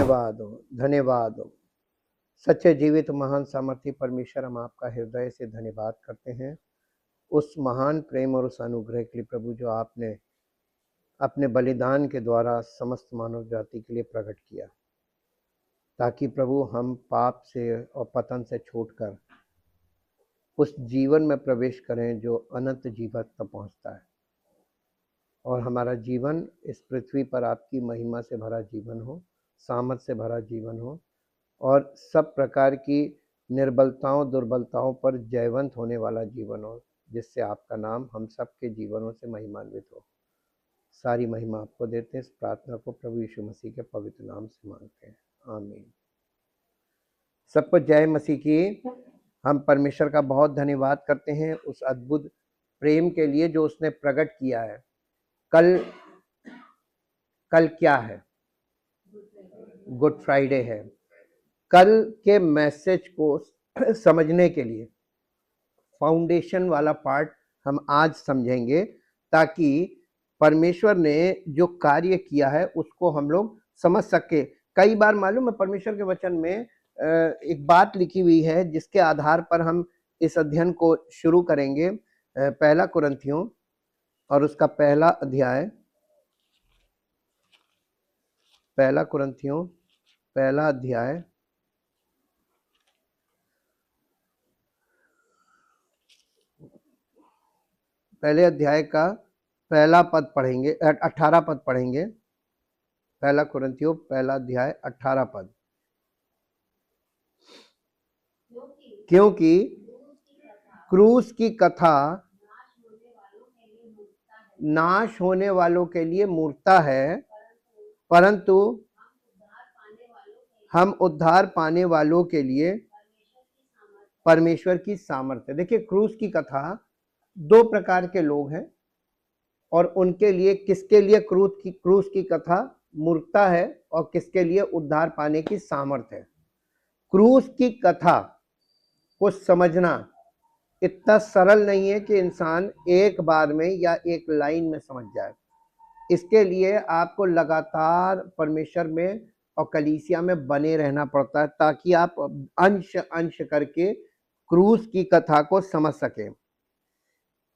धन्यवाद हो, धन्यवाद हो। सच्चे जीवित महान सामर्थी परमेश्वर, हम आपका हृदय से धन्यवाद करते हैं उस महान प्रेम और उस अनुग्रह के लिए प्रभु, जो आपने अपने बलिदान के द्वारा समस्त मानव जाति के लिए प्रकट किया, ताकि प्रभु हम पाप से और पतन से छूटकर उस जीवन में प्रवेश करें जो अनंत जीवन तक पहुंचता है, और हमारा जीवन इस पृथ्वी पर आपकी महिमा से भरा जीवन हो, सामर्थ से भरा जीवन हो, और सब प्रकार की निर्बलताओं दुर्बलताओं पर जयवंत होने वाला जीवन हो, जिससे आपका नाम हम सबके जीवनों से महिमान्वित हो। सारी महिमा आपको देते हैं। इस प्रार्थना को प्रभु यीशु मसीह के पवित्र नाम से मांगते हैं, आमीन। सबको जय मसीह की। हम परमेश्वर का बहुत धन्यवाद करते हैं उस अद्भुत प्रेम के लिए जो उसने प्रकट किया है। कल क्या है? गुड फ्राइडे है। कल के मैसेज को समझने के लिए फाउंडेशन वाला पार्ट हम आज समझेंगे, ताकि परमेश्वर ने जो कार्य किया है उसको हम लोग समझ सके। कई बार मालूम है, परमेश्वर के वचन में एक बात लिखी हुई है जिसके आधार पर हम इस अध्ययन को शुरू करेंगे। पहला कुरिन्थियों और उसका पहला अध्याय, पहला कुरिन्थियों पहला अध्याय पहले अध्याय का पहला पद पढ़ेंगे, 18 पद पढ़ेंगे। पहला कुरिन्थियों पहला अध्याय 18 पद। क्योंकि क्रूस की कथा नाश होने वालों के लिए मूर्खता है, परंतु हम उद्धार पाने वालों के लिए परमेश्वर की सामर्थ्य। देखिए, क्रूस की कथा, दो प्रकार के लोग हैं और उनके लिए, किसके लिए क्रूस की कथा मूर्खता है और किसके लिए उद्धार पाने की सामर्थ्य है। क्रूस की कथा को समझना इतना सरल नहीं है कि इंसान एक बार में या एक लाइन में समझ जाए। इसके लिए आपको लगातार परमेश्वर में और कलीसिया में बने रहना पड़ता है, ताकि आप अंश अंश करके क्रूस की कथा को समझ सकें।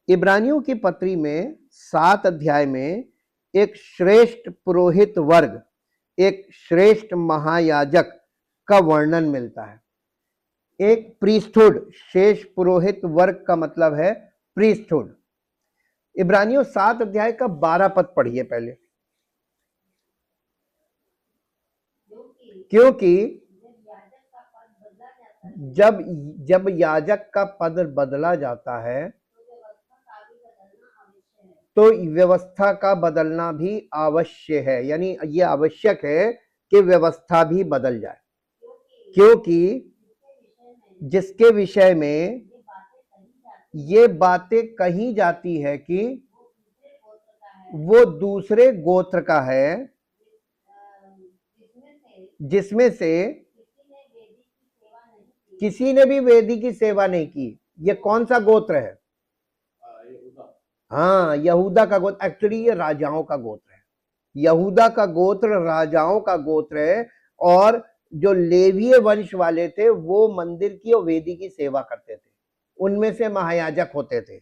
इब्रानियों की पत्री में 7 अध्याय में एक श्रेष्ठ पुरोहित वर्ग, एक श्रेष्ठ महायाजक का वर्णन मिलता है। एक प्रीस्टहुड, शेष पुरोहित वर्ग का मतलब है प्रीस्टहुड। इब्रानियों 7 अध्याय का 12 पद पढ़िए पहले। क्योंकि जब याजक का पद बदला जाता है तो व्यवस्था का बदलना भी आवश्यक है, यानी ये आवश्यक है कि व्यवस्था भी बदल जाए। क्योंकि जिसके विषय में ये बातें कही जाती है कि वो दूसरे गोत्र का है, जिसमें से किसी ने भी वेदी की सेवा नहीं की। ये कौन सा गोत्र है? हाँ, यहूदा का गोत्र। एक्चुअली ये राजाओं का गोत्र है। यहूदा का गोत्र राजाओं का गोत्र है, और जो लेवीय वंश वाले थे वो मंदिर की और वेदी की सेवा करते थे, उनमें से महायाजक होते थे।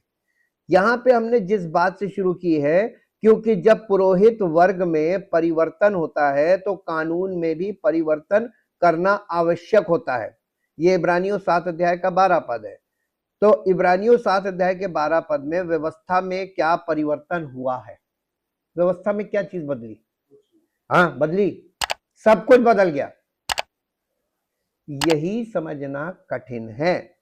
यहाँ पे हमने जिस बात से शुरू की है, क्योंकि जब पुरोहित वर्ग में परिवर्तन होता है तो कानून में भी परिवर्तन करना आवश्यक होता है। ये इब्रानियों 7 अध्याय का 12 पद है। तो इब्रानियों 7 अध्याय के 12 पद में व्यवस्था में क्या परिवर्तन हुआ है? व्यवस्था में क्या चीज बदली? हाँ, बदली, सब कुछ बदल गया। यही समझना कठिन है।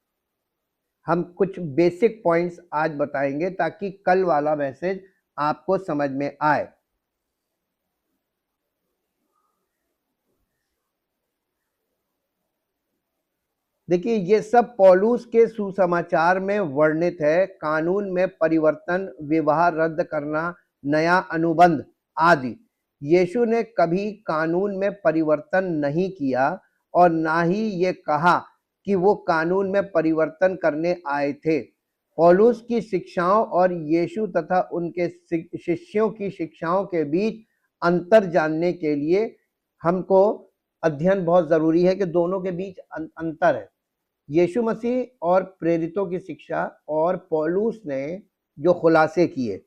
हम कुछ बेसिक पॉइंट्स आज बताएंगे ताकि कल वाला मैसेज आपको समझ में आए। देखिए, ये सब पौलुस के सुसमाचार में वर्णित है। कानून में परिवर्तन, विवाह रद्द करना, नया अनुबंध आदि। यीशु ने कभी कानून में परिवर्तन नहीं किया और ना ही ये कहा कि वो कानून में परिवर्तन करने आए थे। पौलुस की शिक्षाओं और यीशु तथा उनके शिष्यों की शिक्षाओं के बीच अंतर जानने के लिए हमको अध्ययन बहुत जरूरी है कि दोनों के बीच अंतर है। यीशु मसीह और प्रेरितों की शिक्षा और पौलुस ने जो खुलासे किए,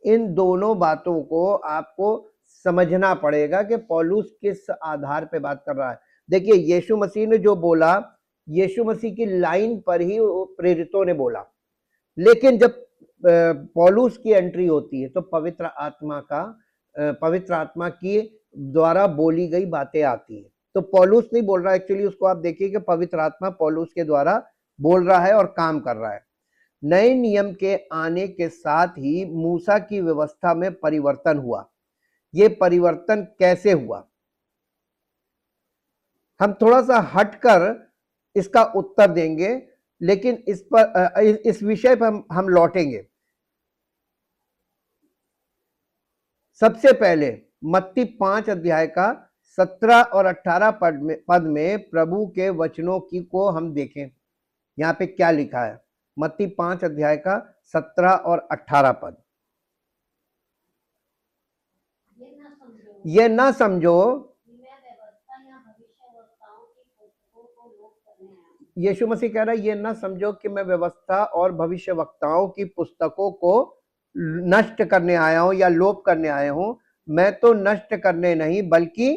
इन दोनों बातों को आपको समझना पड़ेगा कि पौलुस किस आधार पे बात कर रहा है। देखिए, यीशु मसीह ने जो बोला, यीशु मसीह की लाइन पर ही प्रेरितों ने बोला, लेकिन जब पौलुस की एंट्री होती है तो पवित्र आत्मा की द्वारा बोली गई बातें आती हैं। तो पौलुस नहीं बोल रहा, एक्चुअली उसको आप देखिए कि पवित्र आत्मा पौलुस के द्वारा बोल रहा है और काम कर रहा है। नए नियम के आने के साथ ही मूसा की व्यवस्था में परिवर्तन हुआ। ये परिवर्तन कैसे हुआ, हम थोड़ा सा हटकर इसका उत्तर देंगे, लेकिन इस विषय पर हम लौटेंगे। सबसे पहले मत्ती 5 अध्याय का 17 और 18 पद में प्रभु के वचनों की को हम देखें। यहाँ पे क्या लिखा है, मत्ती 5 अध्याय का 17 और 18 पद। ये ना समझो, यीशु मसीह कह रहा है, ये ना समझो कि मैं व्यवस्था और भविष्यवक्ताओं की पुस्तकों को नष्ट करने आया हूं या लोप करने आया हूं। मैं तो नष्ट करने नहीं बल्कि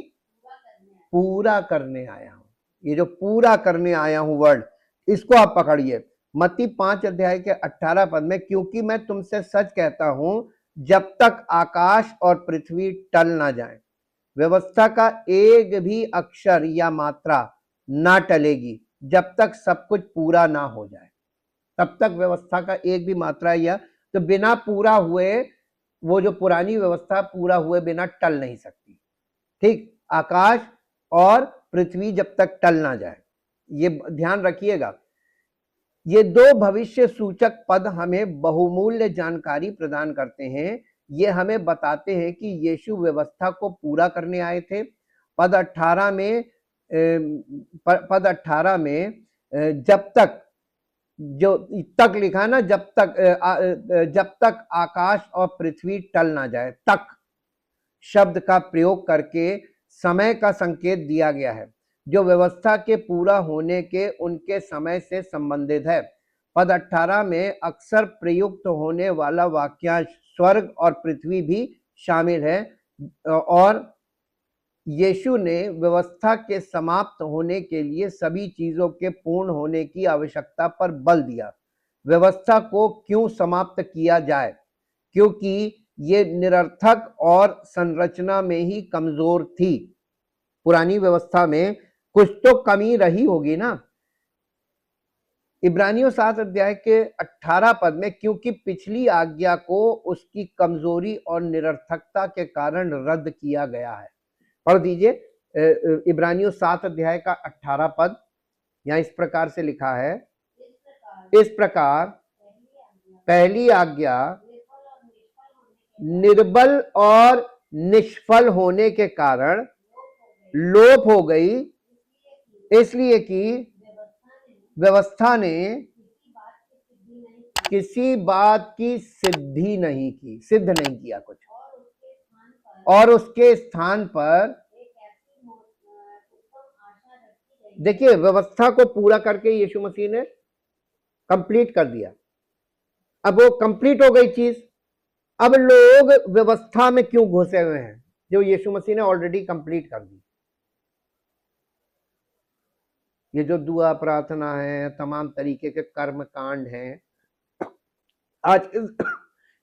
पूरा करने आया हूं। ये जो पूरा करने आया हूं वर्ड, इसको आप पकड़िए। मत्ती 5 अध्याय के 18 पद में, क्योंकि मैं तुमसे सच कहता हूं, जब तक आकाश और पृथ्वी टल ना जाए, व्यवस्था का एक भी अक्षर या मात्रा ना टलेगी, जब तक सब कुछ पूरा ना हो जाए। तब तक व्यवस्था का एक भी मात्रा या तो बिना पूरा हुए, वो जो पुरानी व्यवस्था पूरा हुए बिना टल नहीं सकती। ठीक, आकाश और पृथ्वी जब तक टल ना जाए, ये ध्यान रखिएगा। ये दो भविष्य सूचक पद हमें बहुमूल्य जानकारी प्रदान करते हैं। ये हमें बताते हैं कि यीशु व्यवस्था को पूरा करने आए थे। पद 18 में जब तक, जो तक लिखा ना, जब तक आकाश और पृथ्वी टल ना जाए, तक शब्द का प्रयोग करके समय का संकेत दिया गया है, जो व्यवस्था के पूरा होने के उनके समय से संबंधित है। पद 18 में अक्सर प्रयुक्त होने वाला वाक्यांश स्वर्ग और पृथ्वी भी शामिल है, और यीशु ने व्यवस्था के समाप्त होने के लिए सभी चीजों के पूर्ण होने की आवश्यकता पर बल दिया। व्यवस्था को क्यों समाप्त किया जाए, क्योंकि ये निरर्थक और संरचना में ही कमजोर थी। पुरानी व्यवस्था में कुछ तो कमी रही होगी ना। इब्रानियों 7 अध्याय के 18 पद में, क्योंकि पिछली आज्ञा को उसकी कमजोरी और निरर्थकता के कारण रद्द किया गया है। पढ़ दीजिए इब्रानियों 7 अध्याय का 18 पद। यहां इस प्रकार से लिखा है, इस प्रकार पहली आज्ञा निर्बल और निष्फल होने के कारण लोप हो गई, इसलिए कि व्यवस्था ने किसी बात की सिद्ध नहीं किया कुछ, और उसके स्थान पर देखिए, व्यवस्था को पूरा करके यीशु मसीह ने कंप्लीट कर दिया। अब वो कंप्लीट हो गई चीज, अब लोग व्यवस्था में क्यों घुसे हुए हैं जो यीशु मसीह ने ऑलरेडी कंप्लीट कर दी। ये जो दुआ प्रार्थना है, तमाम तरीके के कर्म कांड हैं, आज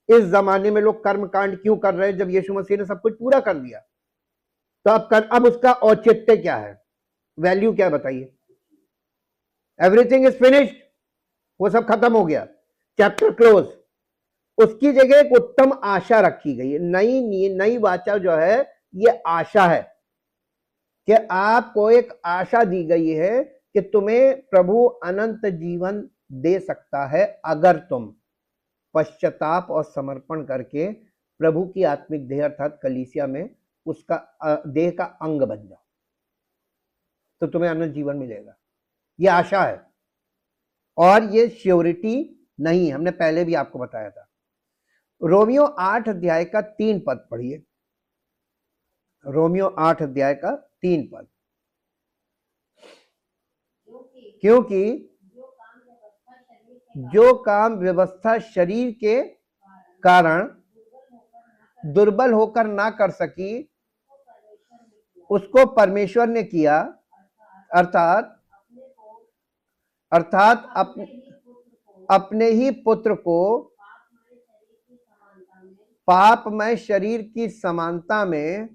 इस जमाने में लोग कर्म कांड क्यों कर रहे हैं जब यीशु मसीह ने सब कुछ पूरा कर दिया। तो अब उसका औचित्य क्या है, वैल्यू क्या, बताइए। एवरीथिंग इज फिनिश्ड, वो सब खत्म हो गया, चैप्टर क्लोज। उसकी जगह एक उत्तम आशा रखी गई है। नई वाचा जो है, ये आशा है कि आपको एक आशा दी गई है कि तुम्हें प्रभु अनंत जीवन दे सकता है अगर तुम पश्चाताप और समर्पण करके प्रभु की आत्मिक देह अर्थात कलीसिया में उसका देह का अंग बन जाओ, तो तुम्हें अनंत जीवन मिलेगा। ये आशा है, और ये श्योरिटी नहीं, हमने पहले भी आपको बताया था। रोमियो 8 अध्याय का 3 पद पढ़िए। रोमियो 8 अध्याय का 3 पद। क्योंकि जो काम व्यवस्था शरीर के कारण दुर्बल होकर ना कर सकी, उसको परमेश्वर ने किया, अर्थात अपने ही पुत्र को पापमय शरीर की समानता में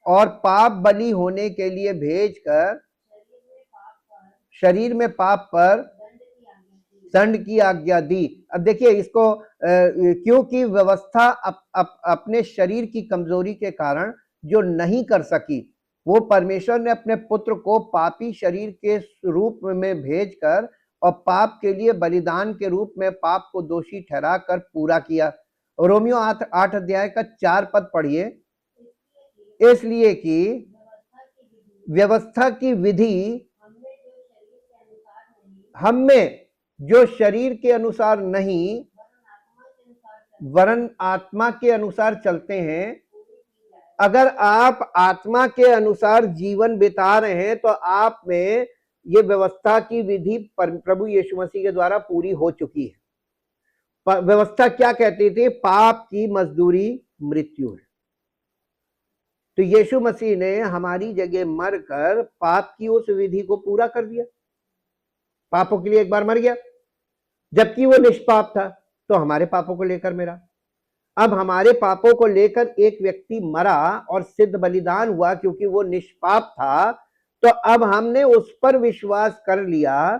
और पाप बलि होने के लिए भेजकर शरीर में पाप पर दंड की आज्ञा दी। अब देखिए इसको, क्योंकि व्यवस्था अपने शरीर की कमजोरी के कारण जो नहीं कर सकी, वो परमेश्वर ने अपने पुत्र को पापी शरीर के रूप में भेजकर और पाप के लिए बलिदान के रूप में पाप को दोषी ठहराकर पूरा किया। रोमियो 8 अध्याय का 4 पद पढ़िए। इसलिए कि व्यवस्था की विधि हम में जो शरीर के अनुसार नहीं वरन आत्मा के अनुसार चलते हैं, अगर आप आत्मा के अनुसार जीवन बिता रहे हैं तो आप में ये व्यवस्था की विधि प्रभु यीशु मसीह के द्वारा पूरी हो चुकी है। व्यवस्था क्या कहती थी? पाप की मजदूरी मृत्यु है। तो यीशु मसीह ने हमारी जगह मरकर पाप की उस विधि को पूरा कर दिया। पापों के लिए एक बार मर गया, जबकि वो निष्पाप था, तो हमारे पापों को लेकर मेरा। अब हमारे पापों को लेकर एक व्यक्ति मरा और सिद्ध बलिदान हुआ क्योंकि वो निष्पाप था, तो अब हमने उस पर विश्वास कर लिया,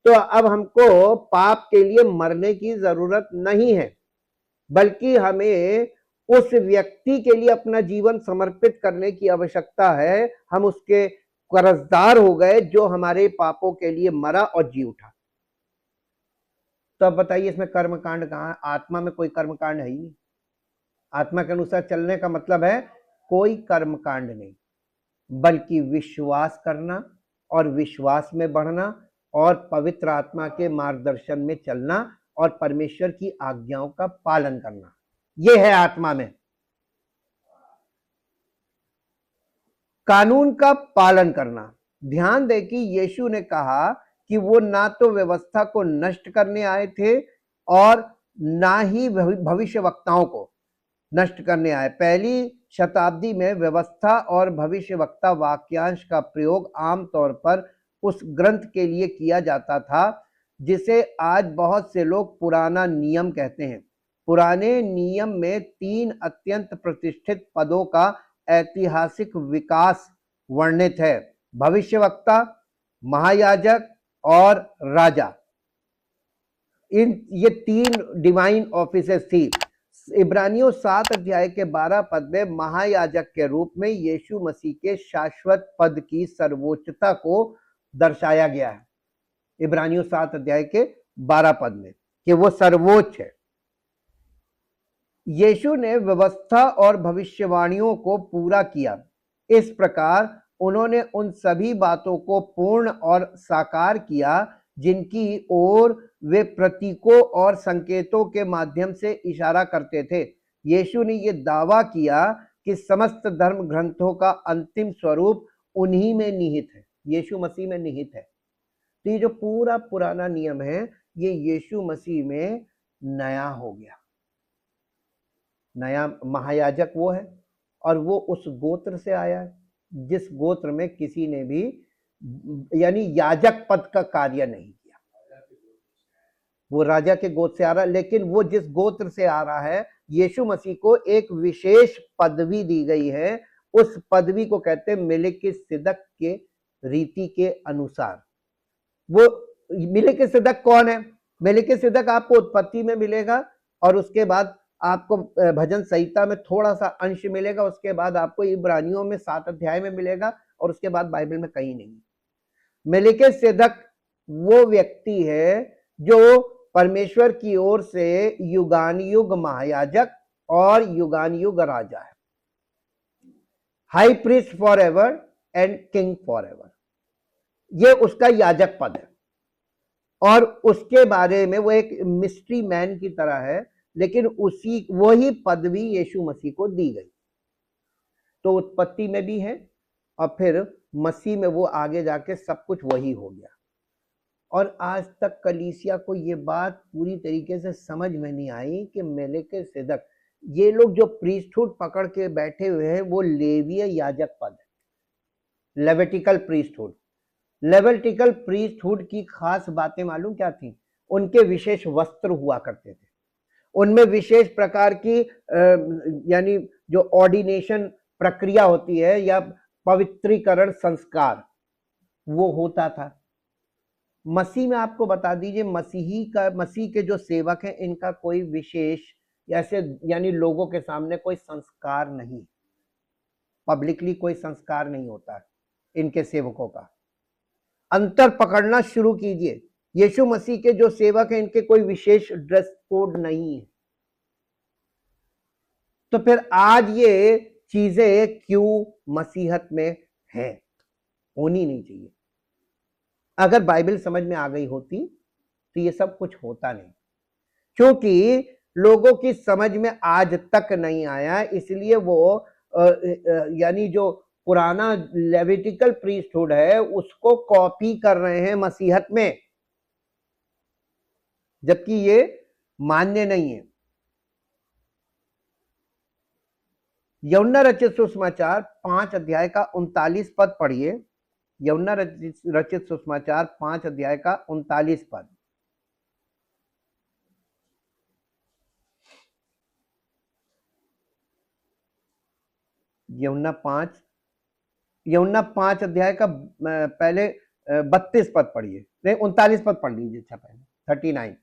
तो अब हमको पाप के लिए मरने की जरूरत नहीं है, बल्कि हमें उस व्यक्ति के लिए अपना जीवन समर्पित करने की आवश्यकता है। हम उसके कर्जदार हो गए जो हमारे पापों के लिए मरा और जी उठा। तो अब बताइए इसमें कर्मकांड कहाँ है? आत्मा में कोई कर्मकांड है ही नहीं। आत्मा के अनुसार चलने का मतलब है कोई कर्मकांड नहीं, बल्कि विश्वास करना और विश्वास में बढ़ना और पवित्र आत्मा के मार्गदर्शन में चलना और परमेश्वर की आज्ञाओं का पालन करना, यह है आत्मा में। कानून का पालन करना। ध्यान दें कि यीशु ने कहा कि वो ना तो व्यवस्था को नष्ट करने आए थे और ना ही भविष्यवक्ताओं को नष्ट करने आए। पहली शताब्दी में व्यवस्था और भविष्यवक्ता वाक्यांश का प्रयोग आमतौर पर उस ग्रंथ के लिए किया जाता था जिसे आज बहुत से लोग पुराना नियम कहते हैं। पुराने नियम में 3 अत्यंत प्रतिष्ठित पदों का ऐतिहासिक विकास वर्णित है: भविष्यवक्ता, महायाजक और राजा। ये 3 डिवाइन ऑफिसेस थी। इब्रानियों 7 अध्याय के 12 पद में महायाजक के रूप में यीशु मसीह के शाश्वत पद की सर्वोच्चता को दर्शाया गया है। इब्रानियों 7 अध्याय के 12 पद में कि वो सर्वोच्च है। यीशु ने व्यवस्था और भविष्यवाणियों को पूरा किया। इस प्रकार उन्होंने उन सभी बातों को पूर्ण और साकार किया जिनकी ओर वे प्रतीकों और संकेतों के माध्यम से इशारा करते थे। यीशु ने यह दावा किया कि समस्त धर्म ग्रंथों का अंतिम स्वरूप उन्हीं में निहित है, यीशु मसीह में निहित है। तो ये जो पूरा पुराना नियम है ये यीशु मसीह में नया हो गया। नया महायाजक वो है और वो उस गोत्र से आया है जिस गोत्र में किसी ने भी यानी याजक पद का कार्य नहीं किया। वो राजा के गोत्र से आ रहा है, लेकिन वो जिस गोत्र से आ रहा है यीशु मसीह को एक विशेष पदवी दी गई है। उस पदवी को कहते हैं मेलिकिसिदक के रीति के अनुसार। वो मेलिकिसिदक कौन है? मेलिकिसिदक आपको उत्पत्ति में मिलेगा और उसके बाद आपको भजन संहिता में थोड़ा सा अंश मिलेगा, उसके बाद आपको इब्रानियों में 7 अध्याय में मिलेगा और उसके बाद बाइबल में कहीं नहीं। मेलिकिसिदक वो व्यक्ति है जो परमेश्वर की ओर से युगान युग महायाजक और युगान युग राजा है, high priest for ever and king for ever. ये उसका याजक पद है और उसके बारे में वो एक मिस्ट्री मैन की तरह है, लेकिन उसी वही पदवी यीशु मसीह को दी गई। तो उत्पत्ति में भी है और फिर मसीह में वो आगे जाके सब कुछ वही हो गया। और आज तक कलीसिया को ये बात पूरी तरीके से समझ में नहीं आई कि मेलिकिसेदक, ये लोग जो प्रीस्टहुड पकड़ के बैठे हुए हैं वो लेवीय याजक पद है, लेविटिकल प्रीस्टहुड। लेविटिकल प्रीस्टहुड की खास बातें मालूम क्या थी? उनके विशेष वस्त्र हुआ करते थे, उनमें विशेष प्रकार की यानी जो ऑर्डिनेशन प्रक्रिया होती है या पवित्रीकरण संस्कार वो होता था। मसीह में आपको बता दीजिए, मसीह के जो सेवक हैं इनका कोई विशेष ऐसे यानी लोगों के सामने कोई संस्कार नहीं, पब्लिकली कोई संस्कार नहीं होता है इनके सेवकों का। अंतर पकड़ना शुरू कीजिए, यीशु मसीह के जो सेवक हैं इनके कोई विशेष ड्रेस कोड नहीं है। तो फिर आज ये चीजें क्यों मसीहत में हैं? होनी नहीं चाहिए। अगर बाइबल समझ में आ गई होती तो ये सब कुछ होता नहीं, क्योंकि लोगों की समझ में आज तक नहीं आया, इसलिए वो यानी जो पुराना लेविटिकल प्रीस्टहुड है उसको कॉपी कर रहे हैं मसीहत में, जबकि ये मान्य नहीं है। यूहन्ना रचित सुसमाचार 5 अध्याय का 39 पद पढ़िए। यूहन्ना रचित सुसमाचार 5 अध्याय का 39 पद। यूहन्ना 5 अध्याय का पहले 32 पद पढ़िए, नहीं 39 पद पढ़ लीजिए। अच्छा पहले 39।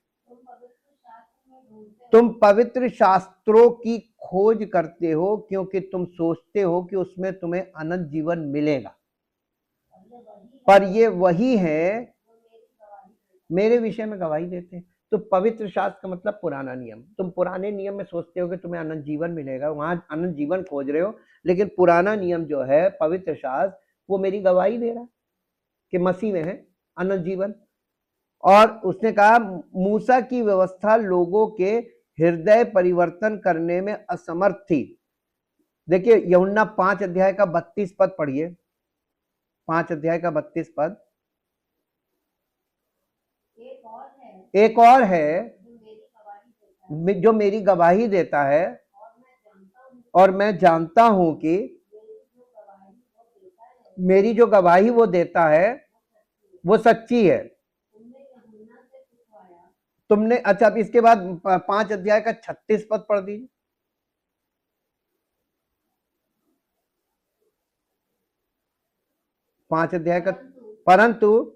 तुम पवित्र शास्त्रों की खोज करते हो क्योंकि तुम सोचते हो कि उसमें तुम्हें अनंत जीवन मिलेगा, पर ये वही है मेरे विषय में गवाही देते हैं। तो पवित्र शास्त्र का मतलब पुराना नियम। तुम पुराने नियम में सोचते हो कि तुम्हें अनंत जीवन मिलेगा, वहां अनंत जीवन खोज रहे हो, लेकिन पुराना नियम जो है पवित्र शास्त्र वो मेरी गवाही दे रहा है कि मसीह में है अनंत जीवन। और उसने कहा मूसा की व्यवस्था लोगों के हृदय परिवर्तन करने में असमर्थ थी। देखिए यूहन्ना 5 अध्याय का 32 पद पढ़िए। 5 अध्याय का 32 पद। एक और है जो मेरी गवाही देता है, और मैं जानता हूं कि मेरी जो गवाही वो देता है वो सच्ची है। तुमने अच्छा इसके बाद 5 अध्याय का 36 पद पढ़ दीजिए। 5 अध्याय का, परंतु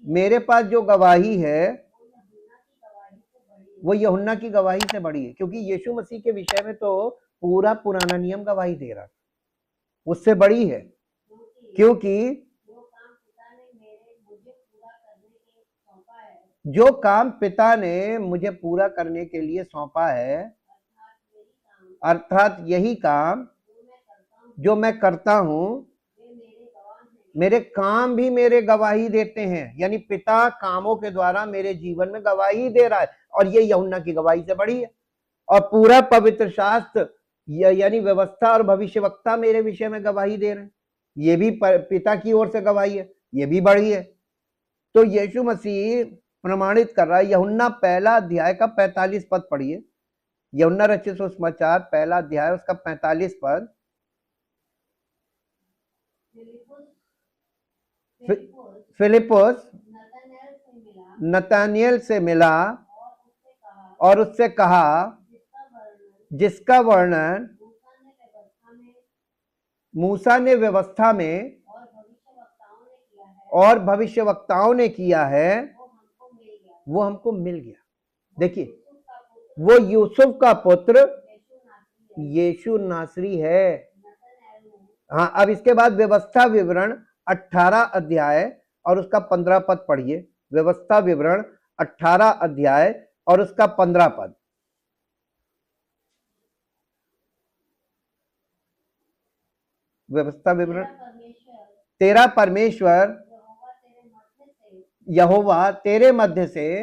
मेरे पास जो गवाही है वो यूहन्ना की गवाही से बड़ी है, क्योंकि यीशु मसीह के विषय में तो पूरा पुराना नियम गवाही दे रहा, उससे बड़ी है। क्योंकि जो काम पिता ने मुझे पूरा करने के लिए सौंपा है, अर्थात यही काम जो मैं करता हूं, मेरे काम भी मेरे गवाही देते हैं। यानी पिता कामों के द्वारा मेरे जीवन में गवाही दे रहा है, और ये यूहन्ना की गवाही से बड़ी है। और पूरा पवित्र शास्त्र यानी व्यवस्था और भविष्यवक्ता मेरे विषय में गवाही दे रहे हैं, ये भी पिता की ओर से गवाही है, ये भी बड़ी है। तो यीशु मसीह प्रमाणित कर रहा है। यूहन्ना पहला अध्याय का 45 पद पढ़िए। यूहन्ना रचित सुसमाचार पहला अध्याय उसका 45 पद। फिलिप्पुस नतनएल से मिला और उससे कहा, जिसका वर्णन मूसा ने व्यवस्था में और भविष्यवक्ताओं ने किया है, वो हमको मिल गया। देखिए वो यूसुफ का पुत्र यीशु नासरी है। हाँ, अब इसके बाद व्यवस्था विवरण 18 अध्याय और उसका 15 पद पढ़िए। व्यवस्था विवरण 18 अध्याय और उसका 15 पद। व्यवस्था विवरण, तेरा परमेश्वर यहोवा तेरे मध्य से,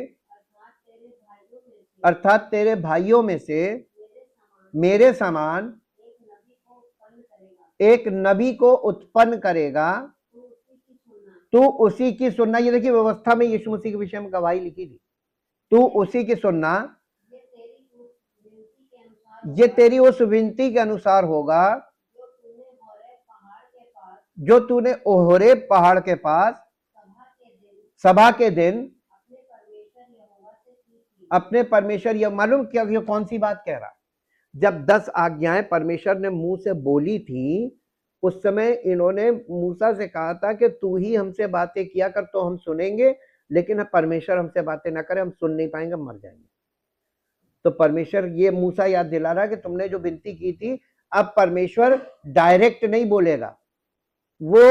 अर्थात तेरे भाइयों में से मेरे समान एक नबी को उत्पन्न करेगा, तू उसी की सुनना। ये देखिए व्यवस्था में यीशु मसीह के विषय में गवाही लिखी थी, तू उसी की सुनना, ये तेरी उस विनती के अनुसार होगा जो तूने ओहरे पहाड़ के पास सभा के दिन अपने परमेश्वर। यह मालूम क्या ये कौन सी बात कह रहा? जब 10 आज्ञाएं परमेश्वर ने मुंह से बोली थी, उस समय इन्होंने मूसा से कहा था कि तू ही हमसे बातें किया कर तो हम सुनेंगे, लेकिन परमेश्वर हमसे बातें ना करे, हम सुन नहीं पाएंगे, मर जाएंगे। तो परमेश्वर ये मूसा याद दिला रहा है कि तुमने जो विनती की थी, अब परमेश्वर डायरेक्ट नहीं बोलेगा, वो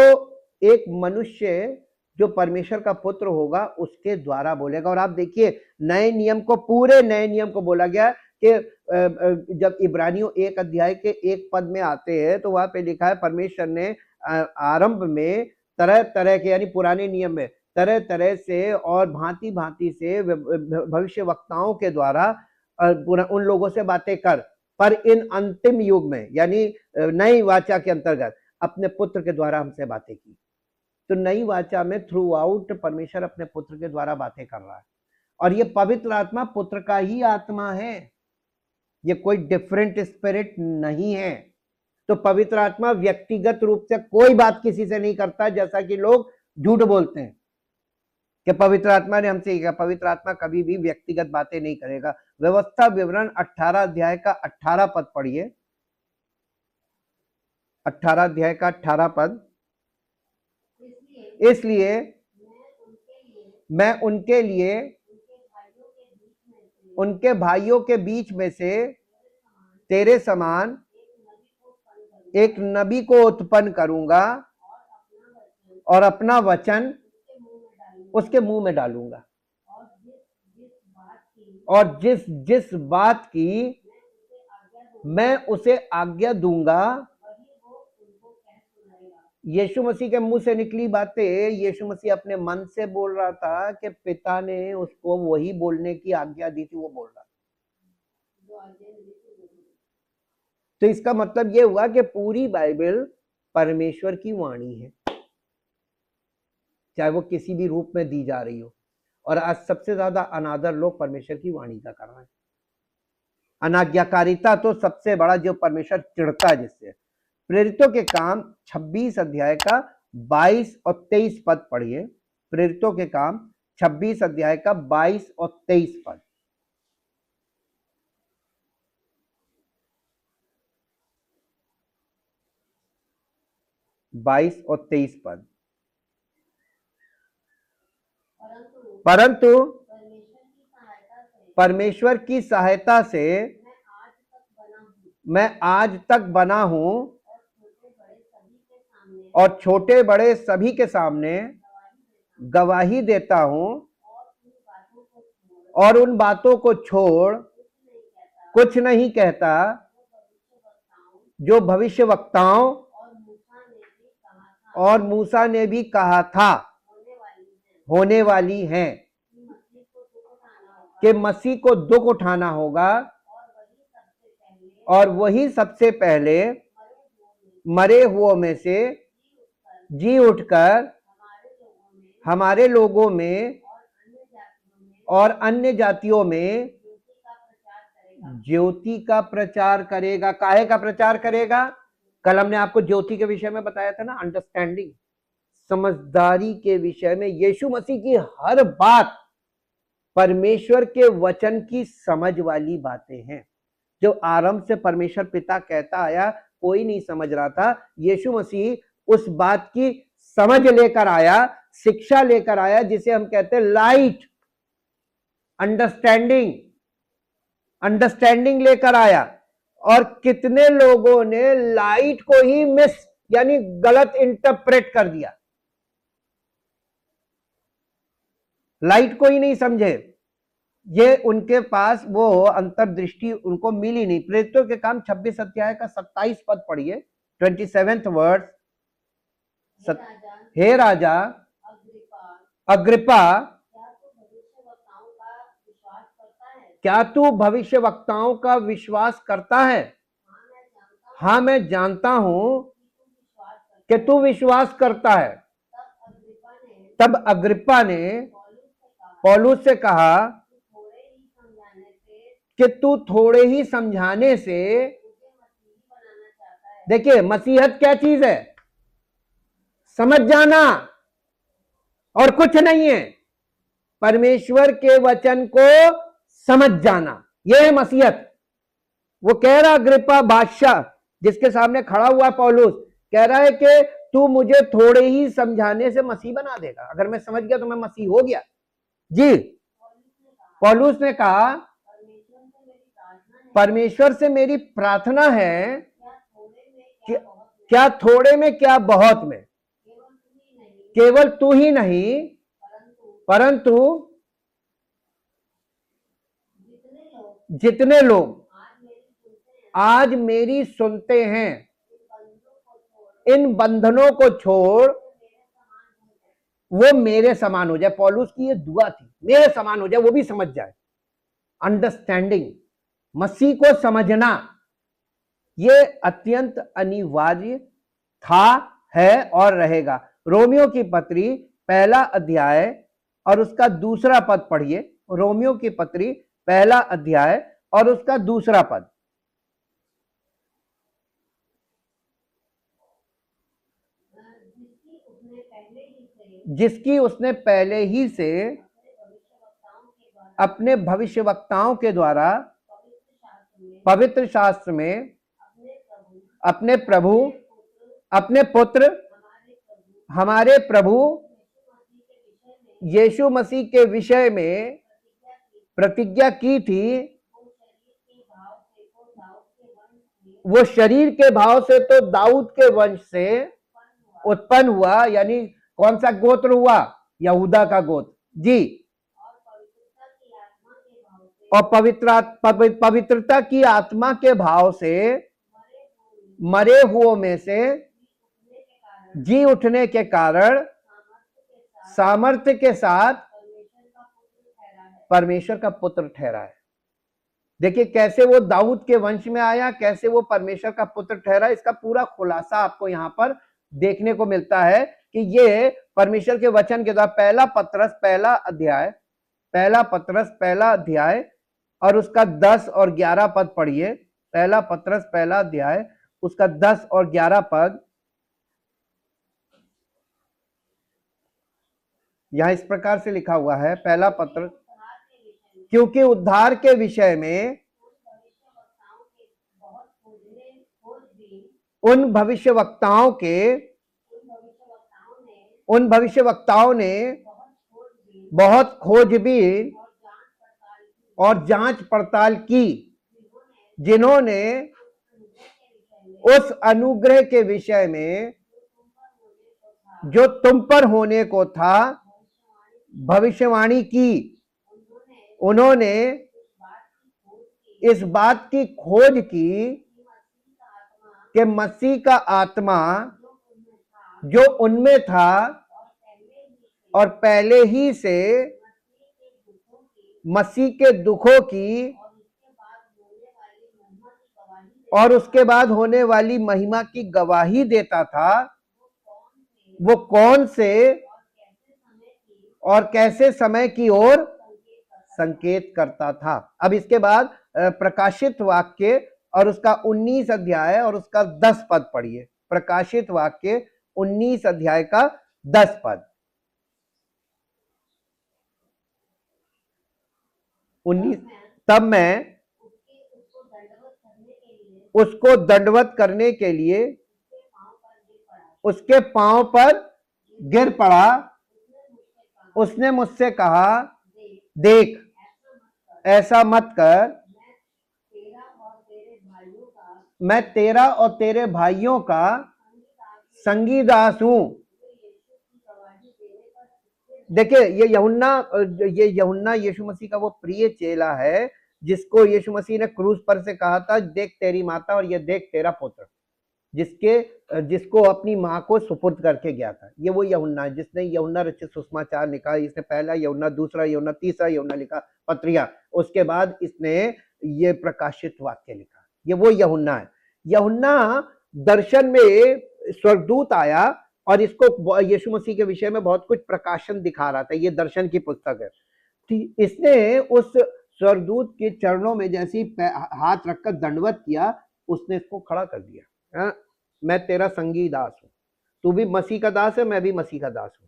एक मनुष्य जो परमेश्वर का पुत्र होगा उसके द्वारा बोलेगा। और आप देखिए नए नियम को, पूरे नए नियम को बोला गया कि जब इब्रानियों 1 अध्याय के 1 पद में आते हैं तो वहां पे लिखा है परमेश्वर ने आरंभ में तरह तरह के, यानी पुराने नियम में तरह तरह से और भांति भांति से भविष्य वक्ताओं के द्वारा उन लोगों से बातें कर, पर इन अंतिम युग में यानी नई वाचा के अंतर्गत अपने पुत्र के द्वारा हमसे बातें की। तो नई वाचा में थ्रू आउट परमेश्वर अपने पुत्र के द्वारा बातें कर रहा है, और ये पवित्र आत्मा पुत्र का ही आत्मा है, ये कोई डिफरेंट स्पिरिट नहीं है। तो पवित्र आत्मा व्यक्तिगत रूप से कोई बात किसी से नहीं करता, जैसा कि लोग झूठ बोलते हैं कि पवित्र आत्मा ने हमसे कहा। पवित्र आत्मा कभी भी व्यक्तिगत बातें नहीं करेगा। व्यवस्था विवरण 18 अध्याय का 18 पद पढ़िए, 18 अध्याय का 18 पद। इसलिए मैं उनके लिए उनके भाइयों के बीच में से तेरे समान एक नबी को उत्पन्न करूंगा और अपना वचन उसके मुंह में डालूंगा, और जिस जिस बात की मैं उसे आज्ञा दूंगा। यीशु मसीह के मुंह से निकली बातें, यीशु मसीह अपने मन से बोल रहा था कि पिता ने उसको वही बोलने की आज्ञा दी थी, वो बोल रहा। तो इसका मतलब ये हुआ कि पूरी बाइबल परमेश्वर की वाणी है, चाहे वो किसी भी रूप में दी जा रही हो। और आज सबसे ज्यादा अनादर लोग परमेश्वर की वाणी का कर रहे हैं। अनाज्ञाकारिता तो सबसे बड़ा, जो परमेश्वर चिढ़ता है जिससे। प्रेरितों के काम 26 अध्याय का 22 और 23 पद पढ़िए। प्रेरितों के काम 26 अध्याय का 22 और 23 पद। बाईस और 23 पद। परंतु परमेश्वर की सहायता से मैं आज तक बना हूं और छोटे बड़े सभी के सामने गवाही देता हूं, और उन बातों को छोड़ कुछ नहीं कहता जो भविष्य वक्ताओं और मूसा ने भी कहा था होने वाली हैं, कि मसीह को दुख उठाना होगा और वही सबसे पहले मरे हुओं में से जी उठकर हमारे लोगों में और अन्य जातियों में ज्योति का प्रचार करेगा। काहे का प्रचार करेगा? कल हमने आपको ज्योति के विषय में बताया था ना, अंडरस्टैंडिंग, समझदारी के विषय में। यीशु मसीह की हर बात परमेश्वर के वचन की समझ वाली बातें हैं, जो आरंभ से परमेश्वर पिता कहता आया, कोई नहीं समझ रहा था। यीशु मसीह उस बात की समझ लेकर आया, शिक्षा लेकर आया, जिसे हम कहते हैं लाइट, अंडरस्टैंडिंग लेकर आया। और कितने लोगों ने लाइट को ही मिस यानी गलत इंटरप्रेट कर दिया, लाइट को ही नहीं समझे। ये उनके पास वो अंतर्दृष्टि उनको मिली नहीं। प्रेरितों के काम 26 अध्याय का 27 पद पढ़िए, 27th वर्ड। हे राजा अग्रिपा, क्या तू भविष्य वक्ताओं का विश्वास करता है? हाँ मैं जानता हूं कि तू विश्वास करता है। तब अग्रिप्पा ने पौलुस से कहा कि तू थोड़े ही समझाने से, देखिए मसीहत क्या चीज है, समझ जाना और कुछ नहीं है, परमेश्वर के वचन को समझ जाना, यह है मसीहत। वो कह रहा अग्रिप्पा बादशाह जिसके सामने खड़ा हुआ पौलुस, कह रहा है कि तू मुझे थोड़े ही समझाने से मसीह बना देगा, अगर मैं समझ गया तो मैं मसीह हो गया। जी, पौलुस ने कहा परमेश्वर से मेरी प्रार्थना है कि क्या थोड़े में क्या बहुत में, केवल तू ही नहीं परंतु जितने लोग आज मेरी सुनते हैं, इन बंधनों को छोड़ वो मेरे समान हो जाए। पौलुस की ये दुआ थी, मेरे समान हो जाए, वो भी समझ जाए। अंडरस्टैंडिंग, मसीह को समझना, ये अत्यंत अनिवार्य था, है और रहेगा। रोमियो की पत्री पहला अध्याय और उसका दूसरा पद पढ़िए। रोमियो की पत्री पहला अध्याय और उसका दूसरा पद। जिसकी उसने पहले ही से अपने भविष्यवक्ताओं के द्वारा पवित्र शास्त्र में अपने प्रभु, अपने पुत्र, हमारे प्रभु यीशु मसीह के विषय में प्रतिज्ञा की थी। वो शरीर के भाव से तो दाऊद के वंश से उत्पन्न हुआ, यानी कौन सा गोत्र हुआ, यहूदा का गोत्र। जी, और पवित्रता की आत्मा के भाव से मरे हुओं में से जी उठने के कारण सामर्थ्य के साथ परमेश्वर का पुत्र ठहरा है। देखिए कैसे वो दाऊद के वंश में आया, कैसे वो परमेश्वर का पुत्र ठहरा, इसका पूरा खुलासा आपको यहाँ पर देखने को मिलता है कि ये परमेश्वर के वचन के द्वारा। पहला पत्रस पहला अध्याय और उसका 10 और 11 पद पढ़िए। पहला पत्रस पहला अध्याय उसका 10 और 11 पद। यहां इस प्रकार से लिखा हुआ है, पहला पत्र, क्योंकि उद्धार के विषय में उन भविष्यवक्ताओं ने बहुत खोजबीन और जांच पड़ताल की, जिन्होंने उस अनुग्रह के विषय में जो तुम पर होने को था भविष्यवाणी की। उन्होंने इस बात की खोज की कि मसीह का आत्मा जो उनमें था और पहले ही से मसीह के दुखों की और उसके बाद होने वाली महिमा की गवाही देता था, वो कौन से और कैसे समय की ओर संकेत करता था। अब इसके बाद प्रकाशित वाक्य और उसका 19 अध्याय और उसका 10 पद पढ़िए। प्रकाशित वाक्य 19 अध्याय का 10 पद। 19, तब मैं उसको दंडवत करने के लिए उसके पांव पर गिर पड़ा। उसने मुझसे कहा, देख, ऐसा मत कर, मैं तेरा और तेरे भाइयों का संगी दास हूं। देखिए ये यूहन्ना यीशु मसीह का वो प्रिय चेला है जिसको यीशु मसीह ने क्रूस पर से कहा था, देख तेरी माता और ये देख तेरा पुत्र, जिसको अपनी माँ को सुपुर्द करके गया था। ये वो यूहन्ना है जिसने यूहन्ना रचित सुसमाचार लिखा। इसने पहला यूहन्ना, दूसरा यूहन्ना, तीसरा यूहन्ना लिखा, पत्रियां। उसके बाद इसने ये प्रकाशित वाक्य लिखा। ये वो यूहन्ना है। यूहन्ना दर्शन में स्वर्गदूत आया और इसको यीशु मसीह के विषय में बहुत कुछ प्रकाशन दिखा रहा था, ये दर्शन की पुस्तक है। इसने उस स्वर्गदूत के चरणों में जैसे हाथ रखकर दंडवत किया, उसने इसको खड़ा कर दिया, मैं तेरा संगी दास हूं, तू भी मसीह का दास है, मैं भी मसीह का दास हूं।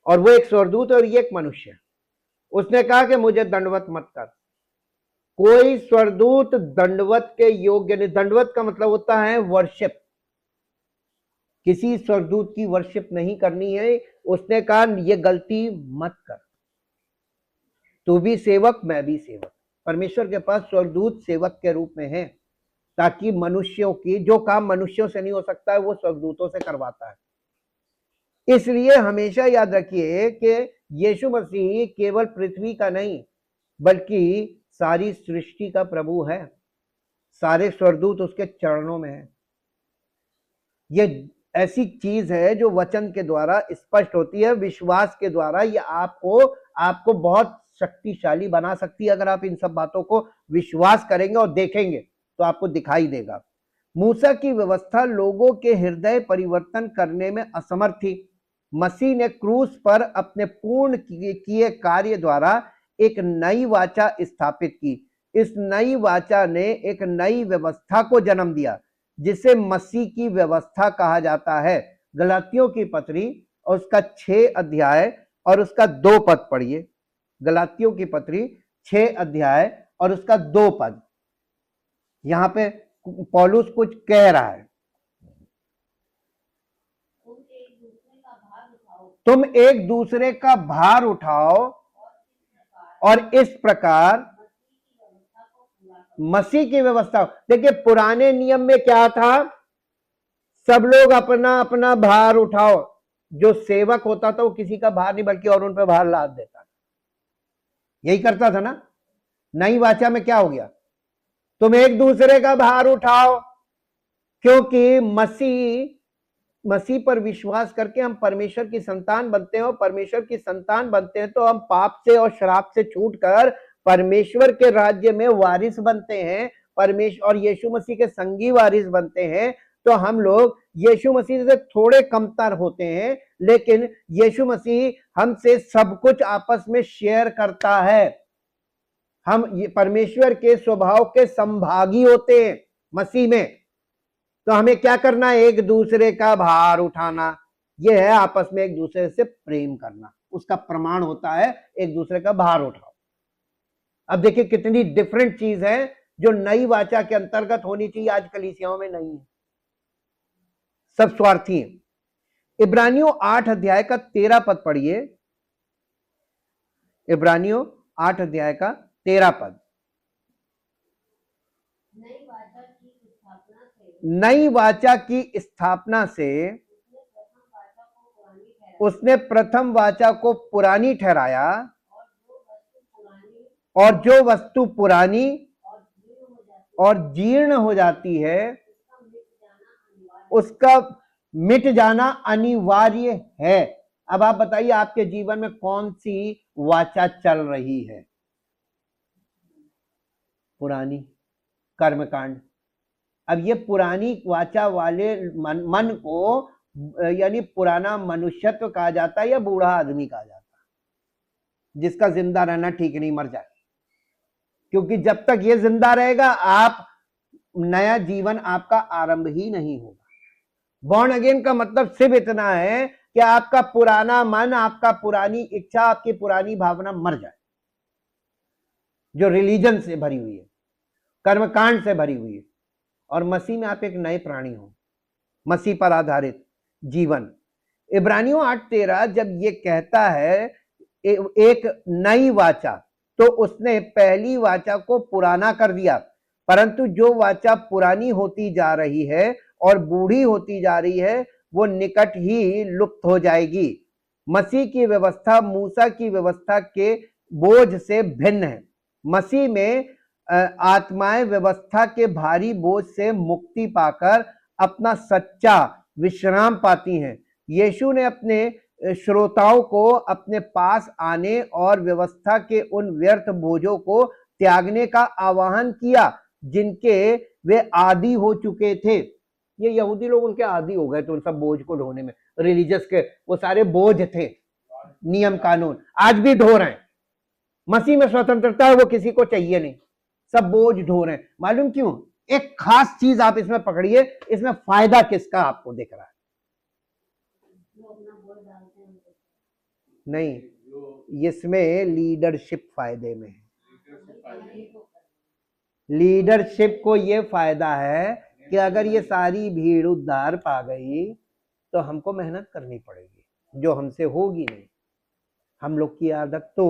और वो एक स्वर्गदूत और ये एक मनुष्य है। उसने कहा कि मुझे दंडवत मत कर। कोई स्वर्गदूत दंडवत के योग्य नहीं। दंडवत का मतलब होता है वर्शिप। किसी स्वर्गदूत की वर्शिप नहीं करनी है। उसने कहा ये गलती मत कर, तू भी सेवक, मैं भी सेवक। परमेश्वर के पास स्वर्गदूत सेवक के रूप में है, ताकि मनुष्यों की जो काम मनुष्यों से नहीं हो सकता है वो स्वर्गदूतों से करवाता है। इसलिए हमेशा याद रखिए कि यीशु मसीह केवल पृथ्वी का नहीं बल्कि सारी सृष्टि का प्रभु है। सारे स्वर्गदूत उसके चरणों में है। ये ऐसी चीज है जो वचन के द्वारा स्पष्ट होती है। विश्वास के द्वारा ये आपको बहुत शक्तिशाली बना सकती है। अगर आप इन सब बातों को विश्वास करेंगे और देखेंगे तो आपको दिखाई देगा। मूसा की व्यवस्था लोगों के हृदय परिवर्तन करने में असमर्थ थी। मसीह ने क्रूस पर अपने पूर्ण किए कार्य द्वारा एक नई वाचा स्थापित की। इस नई वाचा ने एक नई व्यवस्था को जन्म दिया जिसे मसीह की व्यवस्था कहा जाता है। गलातियों की पत्री और उसका 6 अध्याय और उसका 2 पद पढ़िए। गलातियों की पत्री 6 अध्याय और उसका 2 पद। यहां पे पौलुस कुछ कह रहा है। तुम एक दूसरे का भार उठाओ और इस प्रकार मसीह की व्यवस्था। देखिए पुराने नियम में क्या था, सब लोग अपना अपना भार उठाओ। जो सेवक होता था वो किसी का भार नहीं बल्कि और उन पर भार लाद देता था, यही करता था ना। नई वाचा में क्या हो गया, तुम एक दूसरे का भार उठाओ, क्योंकि मसीह पर विश्वास करके हम परमेश्वर की संतान बनते हैं। और परमेश्वर की संतान बनते हैं तो हम पाप से और श्राप से छूटकर परमेश्वर के राज्य में वारिस बनते हैं। परमेश्वर और यीशु मसीह के संगी वारिस बनते हैं। तो हम लोग यीशु मसीह से थोड़े कमतर होते हैं, लेकिन यीशु मसीह हमसे सब कुछ आपस में शेयर करता है। हम परमेश्वर के स्वभाव के संभागी होते हैं मसीह में। तो हमें क्या करना है, एक दूसरे का भार उठाना। यह है आपस में एक दूसरे से प्रेम करना। उसका प्रमाण होता है एक दूसरे का भार उठाओ। अब देखिए कितनी डिफरेंट चीज है जो नई वाचा के अंतर्गत होनी चाहिए, आज कलीसियाओं में नहीं है। सब स्वार्थी हैं। इब्रानियों 8 अध्याय का 13 पद पढ़िए। इब्रानियों 8 अध्याय का 13 पद। नई वाचा की स्थापना से उसने प्रथम वाचा को पुरानी ठहराया, और जो वस्तु पुरानी और जीर्ण हो जाती है उसका मिट जाना अनिवार्य है। अब आप बताइए आपके जीवन में कौन सी वाचा चल रही है? पुरानी कर्मकांड। अब ये पुरानी वाचा वाले मन को यानी पुराना मनुष्यत्व कहा जाता है या बूढ़ा आदमी कहा जाता है, जिसका जिंदा रहना ठीक नहीं, मर जाए। क्योंकि जब तक ये जिंदा रहेगा आप नया जीवन आपका आरंभ ही नहीं होगा। बॉर्न अगेन का मतलब सिर्फ इतना है कि आपका पुराना मन, आपका पुरानी इच्छा, आपकी पुरानी भावना मर जाए, जो रिलीजन से भरी हुई है, कर्मकांड से भरी हुई है, और मसीह में आप एक नए प्राणी हो, मसीह पर आधारित जीवन। इब्रानियों 8:13 जब ये कहता है एक नई वाचा, तो उसने पहली वाचा को पुराना कर दिया। परंतु जो वाचा पुरानी होती जा रही है और बूढ़ी होती जा रही है वो निकट ही लुप्त हो जाएगी। मसीह की व्यवस्था मूसा की व्यवस्था के बोझ से भिन्न है। मसीह में आत्माएं व्यवस्था के भारी बोझ से मुक्ति पाकर अपना सच्चा विश्राम पाती हैं। यीशु ने अपने श्रोताओं को अपने पास आने और व्यवस्था के उन व्यर्थ बोझों को त्यागने का आह्वान किया जिनके वे आदी हो चुके थे। ये यहूदी लोग उनके आदी हो गए थे उन सब बोझ को ढोने में, रिलीजियस के वो सारे बोझ थे, नियम कानून, आज भी ढो रहे हैं। मसीह में स्वतंत्रता है, वो किसी को चाहिए नहीं, सब बोझ ढो रहे हैं। मालूम क्यों? एक खास चीज आप इसमें पकड़िए, इसमें फायदा किसका आपको दिख रहा है? नहीं, इसमें लीडरशिप फायदे में है। लीडरशिप को ये फायदा है कि अगर ये सारी भीड़ उद्धार पा गई तो हमको मेहनत करनी पड़ेगी, जो हमसे होगी नहीं। हम लोग की आदत तो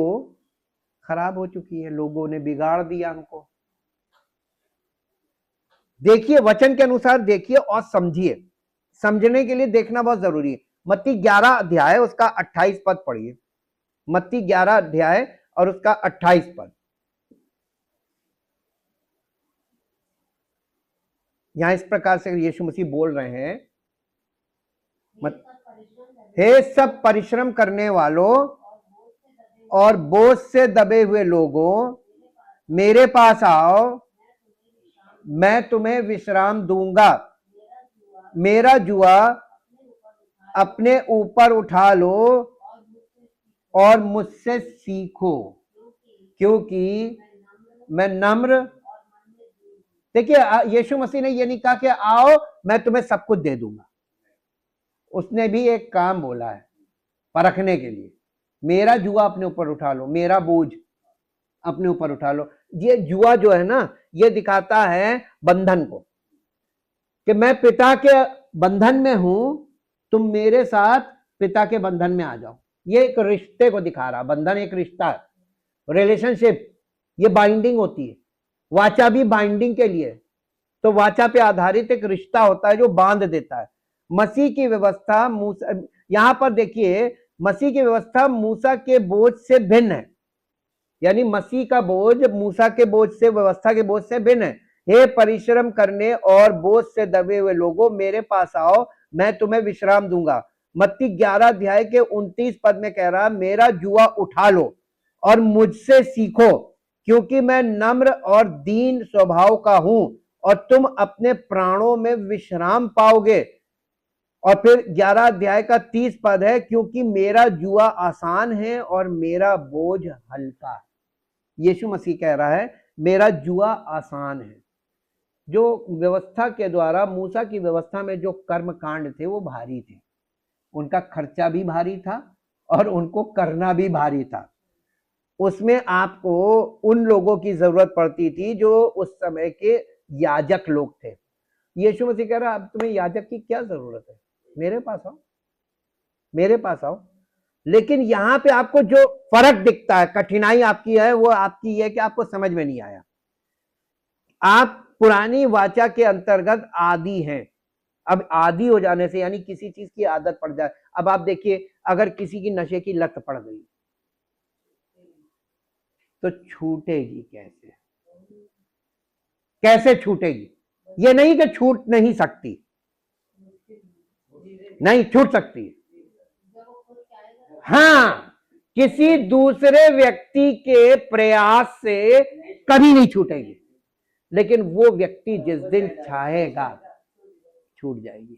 खराब हो चुकी है, लोगों ने बिगाड़ दिया हमको। देखिए वचन के अनुसार देखिए और समझिए, समझने के लिए देखना बहुत जरूरी है। मत्ती 11 अध्याय उसका 28 पद पढ़िए, मत्ती 11 अध्याय और उसका 28 पद। यहां इस प्रकार से यीशु मसीह बोल रहे हैं, हे सब परिश्रम करने वालों और बोझ से दबे हुए लोगों, मेरे पास आओ, मैं तुम्हें विश्राम दूंगा। मेरा जुआ अपने ऊपर उठा लो और मुझसे सीखो, क्योंकि मैं नम्र। देखिए यीशु मसीह ने ये नहीं कहा कि आओ मैं तुम्हें सब कुछ दे दूंगा, उसने भी एक काम बोला है परखने के लिए, मेरा जुआ अपने ऊपर उठा लो, मेरा बोझ अपने ऊपर उठा लो। ये जुआ जो है ना, ये दिखाता है बंधन को, कि मैं पिता के बंधन में हूं, तुम मेरे साथ पिता के बंधन में आ जाओ। ये एक रिश्ते को दिखा रहा, बंधन एक रिश्ता है, रिलेशनशिप, ये बाइंडिंग होती है। वाचा भी बाइंडिंग के लिए, तो वाचा पे आधारित एक रिश्ता होता है जो बांध देता है। मसीह की व्यवस्था मूसा, यहां पर देखिए मसीह की व्यवस्था मूसा के बोझ से भिन्न है, यानी मसीह का बोझ मूसा के बोझ से, व्यवस्था के बोझ से भिन्न है। हे परिश्रम करने और बोझ से दबे हुए लोगों, मेरे पास आओ, मैं तुम्हें विश्राम दूंगा। मत्ती 11 अध्याय के 29 पद में कह रहा, मेरा जुआ उठा लो और मुझसे सीखो, क्योंकि मैं नम्र और दीन स्वभाव का हूं, और तुम अपने प्राणों में विश्राम पाओगे। और फिर 11 अध्याय का 30 पद है, क्योंकि मेरा जुआ आसान है और मेरा बोझ हल्का है। यीशु मसीह कह रहा है मेरा जुआ आसान है। जो व्यवस्था के द्वारा, मूसा की व्यवस्था में जो कर्म कांड थे वो भारी थे, उनका खर्चा भी भारी था और उनको करना भी भारी था। उसमें आपको उन लोगों की जरूरत पड़ती थी जो उस समय के याजक लोग थे। यीशु मसीह कह रहा, अब तुम्हें याजक की क्या जरूरत है, मेरे पास आओ, मेरे पास आओ। लेकिन यहां पे आपको जो फर्क दिखता है, कठिनाई आपकी है, वो आपकी है कि आपको समझ में नहीं आया। आप पुरानी वाचा के अंतर्गत आदी हैं, अब आदी हो जाने से यानी किसी चीज की आदत पड़ जाए। अब आप देखिए, अगर किसी की नशे की लत पड़ गई तो छूटेगी कैसे? कैसे छूटेगी? ये नहीं कि छूट नहीं सकती, नहीं छूट सकती है। हाँ, किसी दूसरे व्यक्ति के प्रयास से कभी नहीं छूटेगी, लेकिन वो व्यक्ति जिस दिन चाहेगा छूट जाएगी।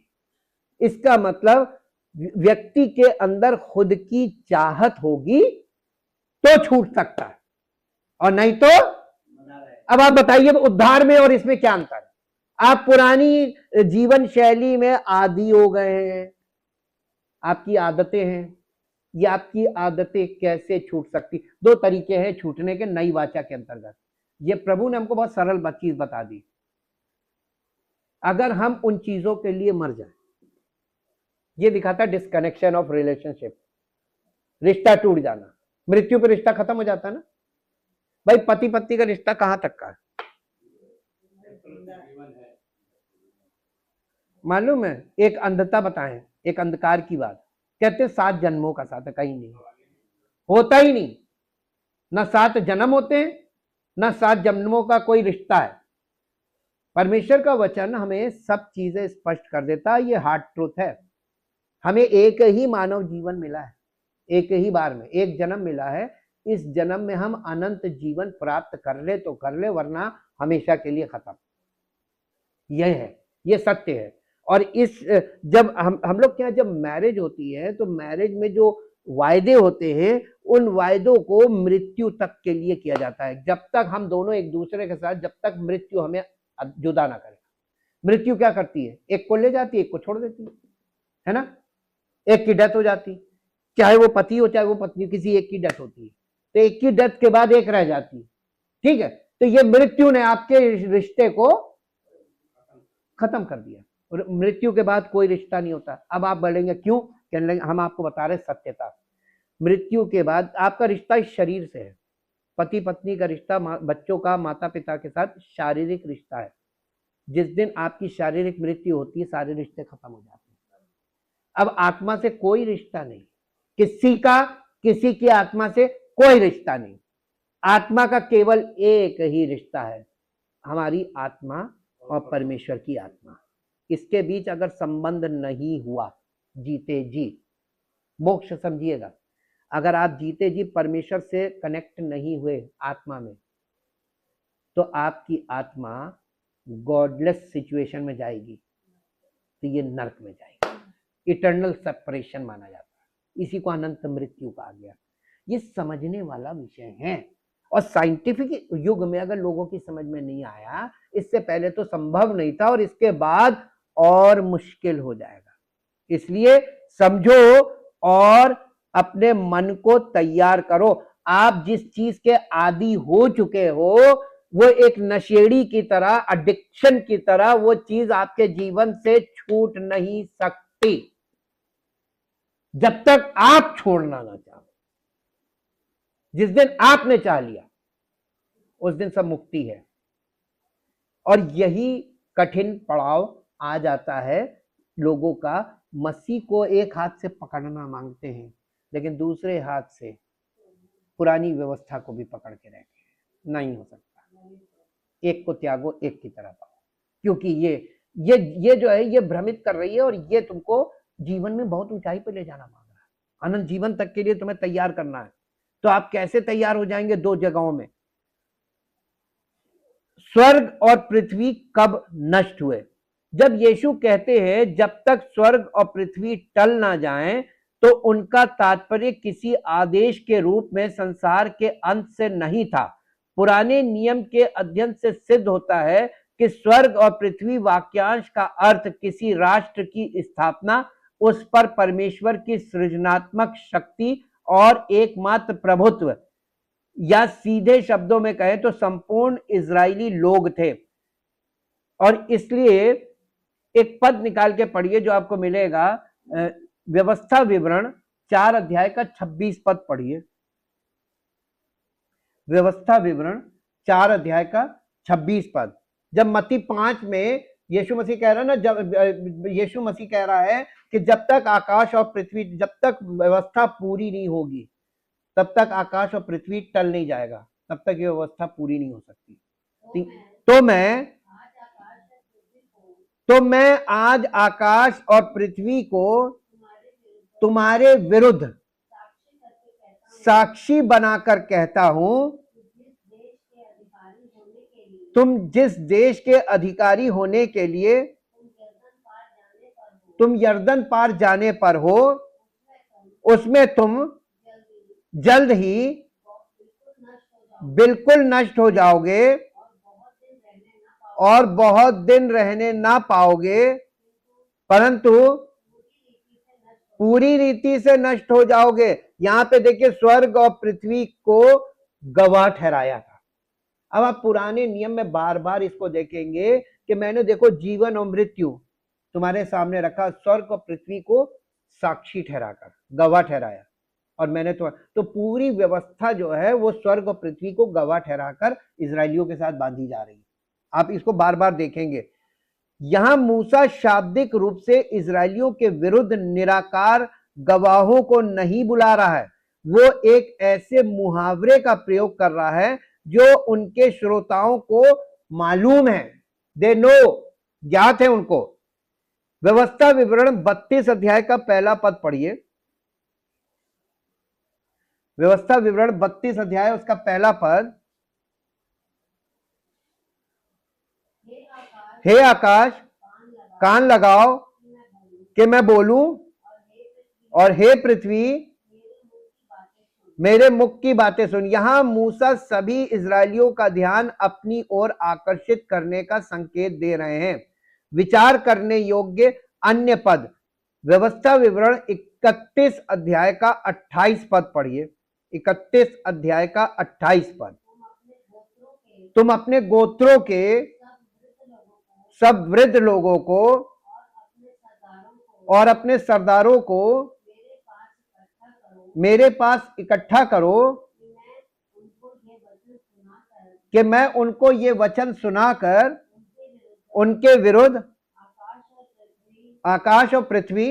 इसका मतलब व्यक्ति के अंदर खुद की चाहत होगी तो छूट सकता है, और नहीं तो। अब आप बताइए उद्धार में और इसमें क्या अंतर है? आप पुरानी जीवन शैली में आदी हो गए हैं, आपकी आदतें हैं, ये आपकी आदतें कैसे छूट सकती? दो तरीके हैं छूटने के नई वाचा के अंतर्गत। ये प्रभु ने हमको बहुत सरल चीज बता दी। अगर हम उन चीजों के लिए मर जाए, ये दिखाता है डिस्कनेक्शन ऑफ रिलेशनशिप, रिश्ता टूट जाना। मृत्यु पर रिश्ता खत्म हो जाता है ना भाई। पति पत्नी का रिश्ता कहां तक का है मालूम है? एक अंधता बताएं, एक अंधकार की बात, कहते 7 जन्मों का साथ है, कहीं नहीं होता ही नहीं, ना 7 जन्म होते हैं, ना 7 जन्मों का कोई रिश्ता है। परमेश्वर का वचन हमें सब चीजें स्पष्ट कर देता है, ये हार्ड ट्रूथ है। हमें एक ही मानव जीवन मिला है, एक ही बार में एक जन्म मिला है। इस जन्म में हम अनंत जीवन प्राप्त कर ले तो कर ले, वरना हमेशा के लिए खत्म। यह है, ये सत्य है। और इस जब हम लोग क्या, जब मैरिज होती है तो मैरिज में जो वायदे होते हैं उन वायदों को मृत्यु तक के लिए किया जाता है, जब तक हम दोनों एक दूसरे के साथ, जब तक मृत्यु हमें जुदा ना करे। मृत्यु क्या करती है, एक को ले जाती है, एक को छोड़ देती है ना। एक की डेथ हो जाती, चाहे वो पति हो चाहे वो पत्नी, किसी एक की डेथ होती है, तो एक की डेथ के बाद एक रह जाती है, ठीक है। तो ये मृत्यु ने आपके रिश्ते को खत्म कर दिया, और मृत्यु के बाद कोई रिश्ता नहीं होता। अब आप बोलेंगे क्यों, कहने लगे हम आपको बता रहे सत्यता। मृत्यु के बाद आपका रिश्ता इस शरीर से है, पति पत्नी का रिश्ता, बच्चों का माता पिता के साथ शारीरिक रिश्ता है। जिस दिन आपकी शारीरिक मृत्यु होती है सारे रिश्ते खत्म हो जाते हैं। अब आत्मा से कोई रिश्ता नहीं, किसी की आत्मा से कोई रिश्ता नहीं। आत्मा का केवल एक ही रिश्ता है, हमारी आत्मा और परमेश्वर की आत्मा। इसके बीच अगर संबंध नहीं हुआ, जीते जी, मोक्ष समझिएगा, अगर आप जीते जी परमेश्वर से कनेक्ट नहीं हुए आत्मा में, तो आपकी आत्मा गॉडलेस सिचुएशन में जाएगी, तो ये नरक में जाएगी, इटर्नल सेपरेशन माना जाता है। इसी को अनंत मृत्यु कहा गया। ये समझने वाला विषय है, और साइंटिफिक युग में अगर लोगों की समझ में नहीं आया, इससे पहले तो संभव नहीं था, और इसके बाद और मुश्किल हो जाएगा। इसलिए समझो और अपने मन को तैयार करो। आप जिस चीज के आदी हो चुके हो, वो एक नशेड़ी की तरह, एडिक्शन की तरह, वो चीज आपके जीवन से छूट नहीं सकती जब तक आप छोड़ना ना चाहो। जिस दिन आपने चाह लिया उस दिन सब मुक्ति है। और यही कठिन पड़ाव आ जाता है लोगों का। मसीह को एक हाथ से पकड़ना मांगते हैं, लेकिन दूसरे हाथ से पुरानी व्यवस्था को भी पकड़ के रखे, नहीं हो सकता। एक को त्यागो, एक की तरह पाओ, क्योंकि ये जो है ये भ्रमित कर रही है, और ये तुमको जीवन में बहुत ऊंचाई पे ले जाना मांग रहा है। अनंत जीवन तक के लिए तुम्हें तैयार करना है। तो आप कैसे तैयार हो जाएंगे? दो जगहों में। स्वर्ग और पृथ्वी कब नष्ट हुए? जब यीशु कहते हैं जब तक स्वर्ग और पृथ्वी टल ना जाएं, तो उनका तात्पर्य किसी आदेश के रूप में संसार के अंत से नहीं था। पुराने नियम के अध्ययन से सिद्ध होता है कि स्वर्ग और पृथ्वी वाक्यांश का अर्थ किसी राष्ट्र की स्थापना, उस पर परमेश्वर की सृजनात्मक शक्ति और एकमात्र प्रभुत्व, या सीधे शब्दों में कहें तो संपूर्ण इजरायली लोग थे। और इसलिए एक पद निकाल के पढ़िए जो आपको मिलेगा, व्यवस्था विवरण 4 अध्याय का 26 पद पढ़िए। व्यवस्था विवरण 4 अध्याय का 26 पद। जब मत्ती 5 में यीशु मसीह कह रहा है ना, जब यीशु मसीह कह रहा है कि जब तक आकाश और पृथ्वी, जब तक व्यवस्था पूरी नहीं होगी तब तक आकाश और पृथ्वी टल नहीं जाएगा, तब तक ये व्यवस्था पूरी नहीं हो सकती। तो मैं आज आकाश और पृथ्वी को तुम्हारे विरुद्ध साक्षी बनाकर कहता हूं, तुम जिस देश के अधिकारी होने के लिए तुम यर्दन पार जाने पर हो, उसमें तुम जल्द ही बिल्कुल नष्ट हो जाओगे और बहुत दिन रहने ना पाओगे, परंतु पूरी रीति से नष्ट हो जाओगे। यहां पे देखिए स्वर्ग और पृथ्वी को गवाह ठहराया था। अब आप पुराने नियम में बार बार इसको देखेंगे कि मैंने देखो जीवन और मृत्यु तुम्हारे सामने रखा, स्वर्ग और पृथ्वी को साक्षी ठहराकर गवाह ठहराया, और मैंने तो पूरी व्यवस्था जो है वो स्वर्ग और पृथ्वी को गवाह ठहराकर इजरायलियों के साथ बांधी जा रही है। आप इसको बार बार देखेंगे। यहां मूसा शाब्दिक रूप से इजरायलियों के विरुद्ध निराकार गवाहों को नहीं बुला रहा है, वो एक ऐसे मुहावरे का प्रयोग कर रहा है जो उनके श्रोताओं को मालूम है, दे नो, ज्ञात है उनको। व्यवस्था विवरण 32 अध्याय का पहला पद पढ़िए। व्यवस्था विवरण 32 अध्याय उसका पहला पद। हे आकाश कान लगाओ कि मैं बोलूं, और हे पृथ्वी मेरे मुख की बातें सुन। यहां मूसा सभी इजरायलियों का ध्यान अपनी ओर आकर्षित करने का संकेत दे रहे हैं। विचार करने योग्य अन्य पद, व्यवस्था विवरण 31 अध्याय का 28 पद पढ़िए। 31 अध्याय का 28 पद, तुम अपने गोत्रों के सब वृद्ध लोगों को और अपने सरदारों को मेरे पास इकट्ठा करो कि मैं उनको ये वचन सुनाकर उनके विरुद्ध आकाश और पृथ्वी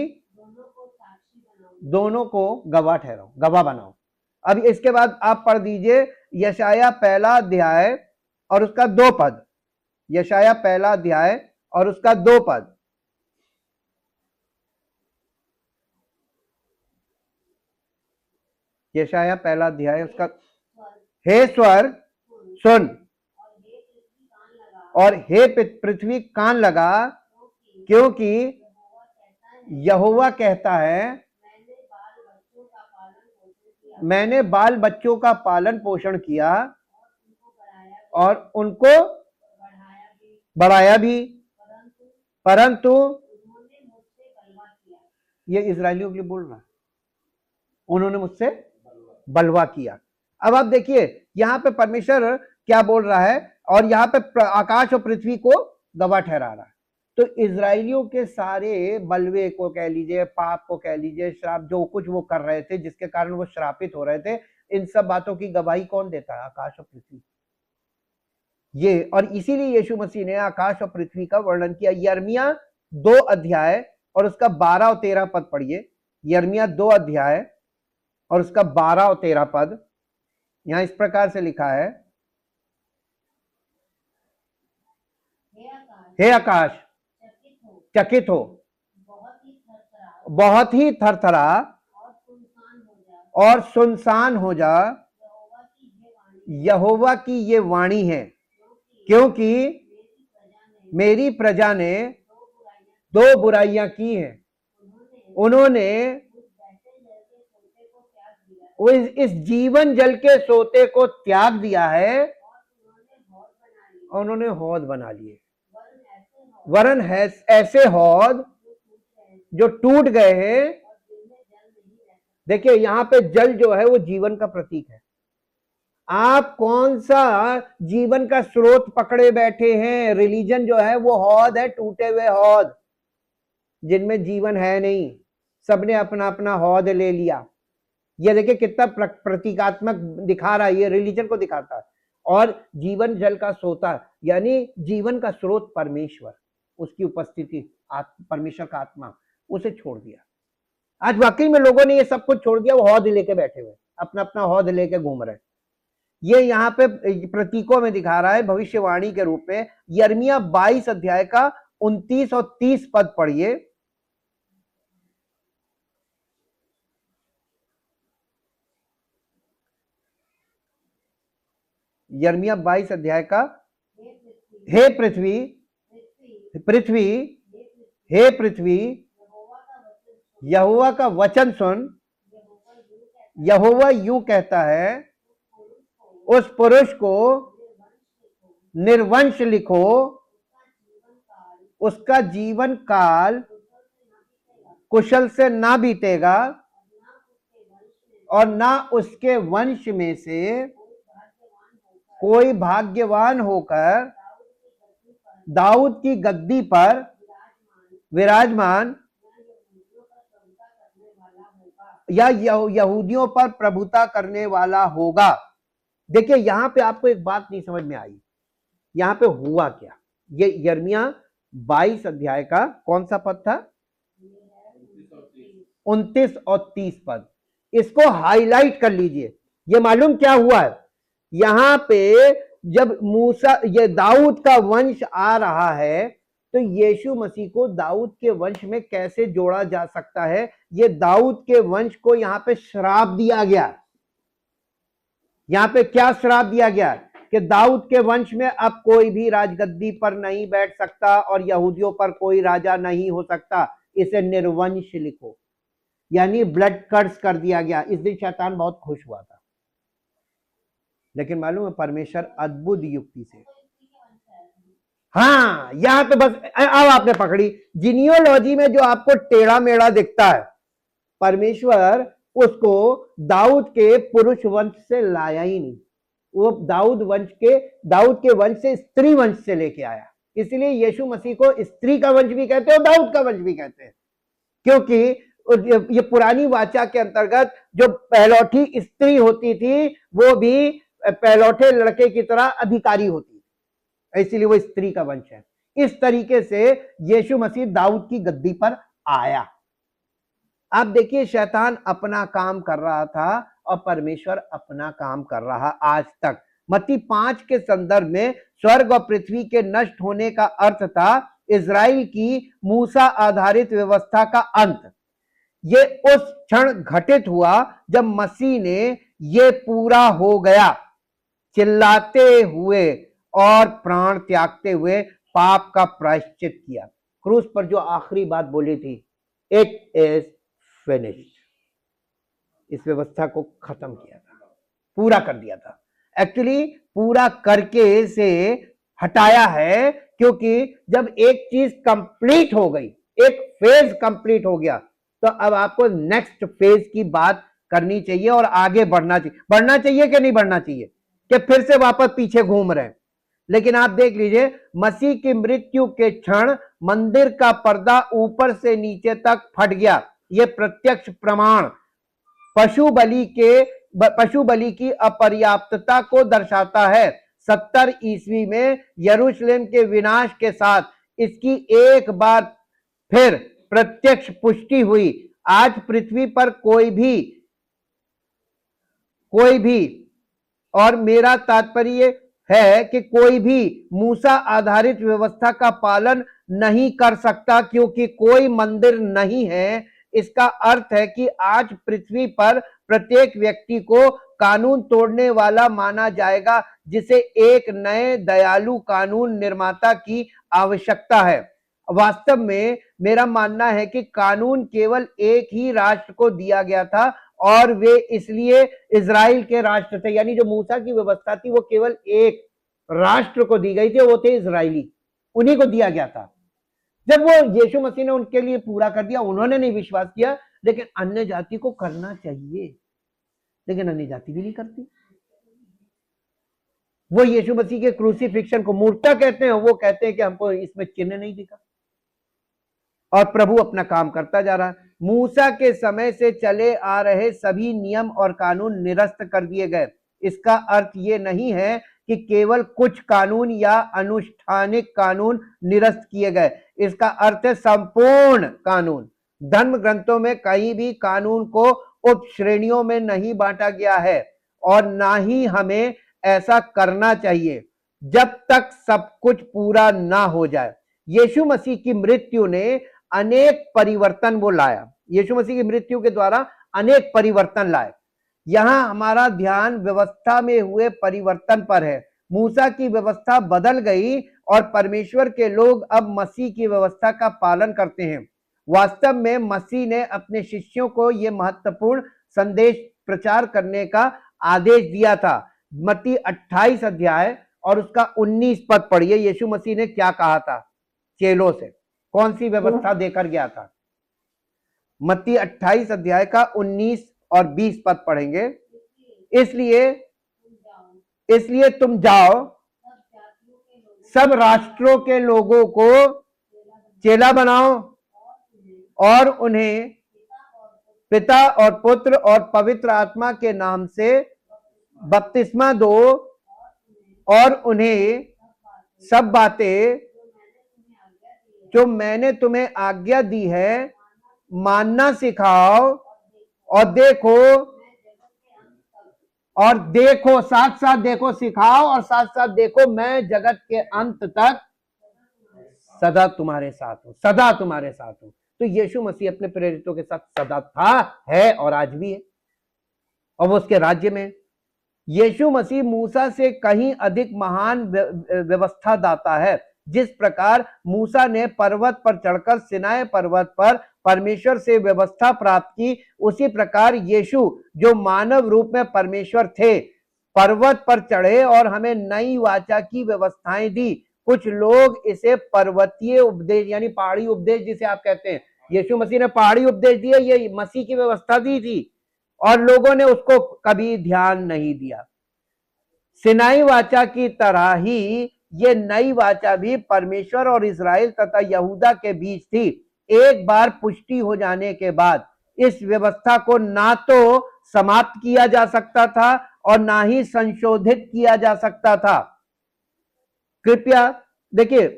दोनों को गवाह ठहराओ, गवाह बनाओ। अब इसके बाद आप पढ़ दीजिए यशाया पहला अध्याय और उसका 2 पद। यशाया पहला अध्याय और उसका 2 पद। यशाया पहला अध्याय उसका, हे स्वर्ग सुन और हे पृथ्वी कान लगा, क्योंकि यहोवा कहता है मैंने बाल बच्चों का पालन पोषण किया और उनको बढ़ाया भी, परंतु ये इजरायलियों के लिए बोल रहा है, उन्होंने मुझसे बलवा किया। अब आप देखिए यहां पे परमेश्वर क्या बोल रहा है, और यहां पे आकाश और पृथ्वी को गवाह ठहरा रहा है। तो इजरायलियों के सारे बलवे को कह लीजिए, पाप को कह लीजिए, श्राप, जो कुछ वो कर रहे थे जिसके कारण वो श्रापित हो रहे थे, इन सब बातों की गवाही कौन देता है? आकाश और पृथ्वी। ये, और इसीलिए यीशु मसीह ने आकाश और पृथ्वी का वर्णन किया। यिर्मयाह 2 अध्याय और उसका 12 और 13 पद पढ़िए। यिर्मयाह 2 अध्याय और उसका 12 और 13 पद, यहां इस प्रकार से लिखा है, हे आकाश चकित हो, बहुत ही थरथरा और सुनसान हो जा, यहोवा की ये वाणी है, क्योंकि मेरी प्रजा ने 2 बुराइयां की हैं। उन्होंने इस जीवन जल के सोते को त्याग दिया है, उन्होंने हौद बना लिए, वरन है ऐसे हौद जो टूट गए हैं। देखिए यहां पे जल जो है वो जीवन का प्रतीक है। आप कौन सा जीवन का स्रोत पकड़े बैठे हैं? रिलीजन जो है वो हौद है, टूटे हुए हौद जिनमें जीवन है नहीं। सबने अपना अपना हौद ले लिया। ये देखिए कितना प्रतीकात्मक दिखा रहा है, ये रिलीजन को दिखाता है। और जीवन जल का सोता, यानी जीवन का स्रोत परमेश्वर, उसकी उपस्थिति, परमेश्वर का आत्मा, उसे छोड़ दिया। आज वाकई में लोगों ने ये सब कुछ छोड़ दिया, वो हौद लेके बैठे हुए, अपना अपना हौद लेके घूम रहे। ये यहाँ पे प्रतीकों में दिखा रहा है, भविष्यवाणी के रूप में। यिर्मयाह 22 अध्याय का 29 और 30 पद पढ़िए। यिर्मयाह 22 अध्याय का, हे पृथ्वी पृथ्वी हे पृथ्वी यहोवा का वचन सुन। यहोवा यूं कहता है, उस पुरुष को निर्वंश लिखो, उसका जीवन काल कुशल से ना बीतेगा, और ना उसके वंश में से कोई भाग्यवान होकर दाऊद की गद्दी पर विराजमान या यहूदियों पर प्रभुता करने वाला होगा। देखिए यहां पे आपको एक बात नहीं समझ में आई, यहां पे हुआ क्या? ये यिर्मयाह 22 अध्याय का कौन सा पद था? 29 और 30 पद। इसको हाईलाइट कर लीजिए। ये मालूम क्या हुआ है? यहां पे जब मूसा, ये दाऊद का वंश आ रहा है, तो यीशु मसीह को दाऊद के वंश में कैसे जोड़ा जा सकता है? ये दाऊद के वंश को यहां पे श्राप दिया गया। यहां पे क्या श्राप दिया गया? कि दाऊद के वंश में अब कोई भी राजगद्दी पर नहीं बैठ सकता और यहूदियों पर कोई राजा नहीं हो सकता, इसे निर्वंश लिखो, यानी ब्लड कर्स कर दिया गया। इस दिन शैतान बहुत खुश हुआ था, लेकिन मालूम है परमेश्वर अद्भुत युक्ति से, हाँ यहां तो बस अब आपने पकड़ी, जीनियोलॉजी में जो आपको टेढ़ा मेढ़ा दिखता है, परमेश्वर उसको दाऊद के पुरुष वंश से लाया ही नहीं, वो दाऊद के वंश से स्त्री वंश से लेके आया। इसलिए यीशु मसीह को स्त्री का वंश भी कहते हैं और दाऊद का वंश भी कहते हैं, क्योंकि ये पुरानी वाचा के अंतर्गत जो पहलौठी स्त्री होती थी वो भी पहलौठे लड़के की तरह अधिकारी होती, इसलिए वो स्त्री का वंश है। इस तरीके से यीशु मसीह दाऊद की गद्दी पर आया। आप देखिए शैतान अपना काम कर रहा था और परमेश्वर अपना काम कर रहा आज तक। मत्ती 5 के संदर्भ में स्वर्ग और पृथ्वी के नष्ट होने का अर्थ था इजराइल की मूसा आधारित व्यवस्था का अंत। ये उस क्षण घटित हुआ जब मसीह ने ये पूरा हो गया चिल्लाते हुए और प्राण त्यागते हुए पाप का प्रायश्चित किया। क्रूस पर जो आखिरी बात बोली थी, इट इज फिनिश्ड, इस व्यवस्था को खत्म किया था, पूरा कर दिया था। एक्चुअली पूरा करके से हटाया है, क्योंकि जब एक चीज कंप्लीट हो गई, एक फेज कंप्लीट हो गया, तो अब आपको नेक्स्ट फेज की बात करनी चाहिए और आगे बढ़ना चाहिए। बढ़ना चाहिए कि नहीं बढ़ना चाहिए, कि फिर से वापस पीछे घूम रहे हैं। लेकिन आप देख लीजिए मसीह की मृत्यु के क्षण मंदिर का पर्दा ऊपर से नीचे तक फट गया। यह प्रत्यक्ष प्रमाण पशु बलि की अपर्याप्तता को दर्शाता है। 70 ईस्वी में यरूशलेम के विनाश के साथ इसकी एक बार फिर प्रत्यक्ष पुष्टि हुई। आज पृथ्वी पर कोई भी और मेरा तात्पर्य है कि कोई भी मूसा आधारित व्यवस्था का पालन नहीं कर सकता, क्योंकि कोई मंदिर नहीं है। इसका अर्थ है कि आज पृथ्वी पर प्रत्येक व्यक्ति को कानून तोड़ने वाला माना जाएगा, जिसे एक नए दयालु कानून निर्माता की आवश्यकता है। वास्तव में मेरा मानना है कि कानून केवल एक ही राष्ट्र को दिया गया था और वे इसलिए इजराइल के राष्ट्र थे, यानी जो मूसा की व्यवस्था थी वो केवल एक राष्ट्र को दी गई थी, वो थे इजराइली, उन्हीं को दिया गया था। जब वो यीशु मसीह ने उनके लिए पूरा कर दिया, उन्होंने नहीं विश्वास किया, लेकिन अन्य जाति को करना चाहिए, लेकिन अन्य जाति भी नहीं करती। वो यीशु मसीह के क्रूसीफिक्शन को मूर्खता कहते हैं, वो कहते हैं कि हमको इसमें चिन्ह नहीं दिखा, और प्रभु अपना काम करता जा रहा है। मूसा के समय से चले आ रहे सभी नियम और कानून निरस्त कर दिए गए। इसका अर्थ ये नहीं है कि केवल कुछ कानून या अनुष्ठानिक कानून निरस्त किए गए। इसका अर्थ है संपूर्ण कानून। धर्म ग्रंथों में कहीं भी कानून को उप श्रेणियों में नहीं बांटा गया है, और ना ही हमें ऐसा करना चाहिए जब तक सब कुछ पूरा ना हो जाए। यीशु मसीह की मृत्यु ने अनेक परिवर्तन वो लाया। यीशु मसीह की मृत्यु के द्वारा अनेक परिवर्तन लाए। यहां हमारा ध्यान व्यवस्था में हुए परिवर्तन पर है। मूसा की व्यवस्था बदल गई और परमेश्वर के लोग अब मसीह की व्यवस्था का पालन करते हैं। वास्तव में मसीह ने अपने शिष्यों को यह महत्वपूर्ण संदेश प्रचार करने का आदेश दिया था। मत्ती 28 अध्याय और उसका 19 पद पढ़िए। यीशु मसीह ने क्या कहा था चेलों से, कौन सी व्यवस्था देकर गया था? मत्ती 28 अध्याय का 19 और 20 पद पढ़ेंगे। इसलिए तुम जाओ, सब राष्ट्रों के लोगों को चेला बनाओ और उन्हें पिता और पुत्र और पवित्र आत्मा के नाम से बपतिस्मा दो, और उन्हें सब बातें जो मैंने तुम्हें आज्ञा दी है मानना सिखाओ, और देखो साथ साथ देखो, सिखाओ और साथ साथ देखो, मैं जगत के अंत तक सदा तुम्हारे साथ हूं, सदा तुम्हारे साथ हूं। तो यीशु मसीह अपने प्रेरितों के साथ सदा था, है और आज भी है, और वो उसके राज्य में। यीशु मसीह मूसा से कहीं अधिक महान व्यवस्था दाता है। जिस प्रकार मूसा ने पर्वत पर चढ़कर सिनाई पर्वत पर परमेश्वर से व्यवस्था प्राप्त की, उसी प्रकार यीशु जो मानव रूप में परमेश्वर थे पर्वत पर चढ़े और हमें नई वाचा की व्यवस्थाएं दी। कुछ लोग इसे पर्वतीय उपदेश यानी पहाड़ी उपदेश जिसे आप कहते हैं, यीशु मसीह ने पहाड़ी उपदेश दिया, ये मसीह की व्यवस्था दी थी और लोगों ने उसको कभी ध्यान नहीं दिया। सिनाई वाचा की तरह ही ये नई वाचा भी परमेश्वर और इस्राएल तथा यहूदा के बीच थी। एक बार पुष्टि हो जाने के बाद इस व्यवस्था को ना तो समाप्त किया जा सकता था और ना ही संशोधित किया जा सकता था। कृपया देखिए,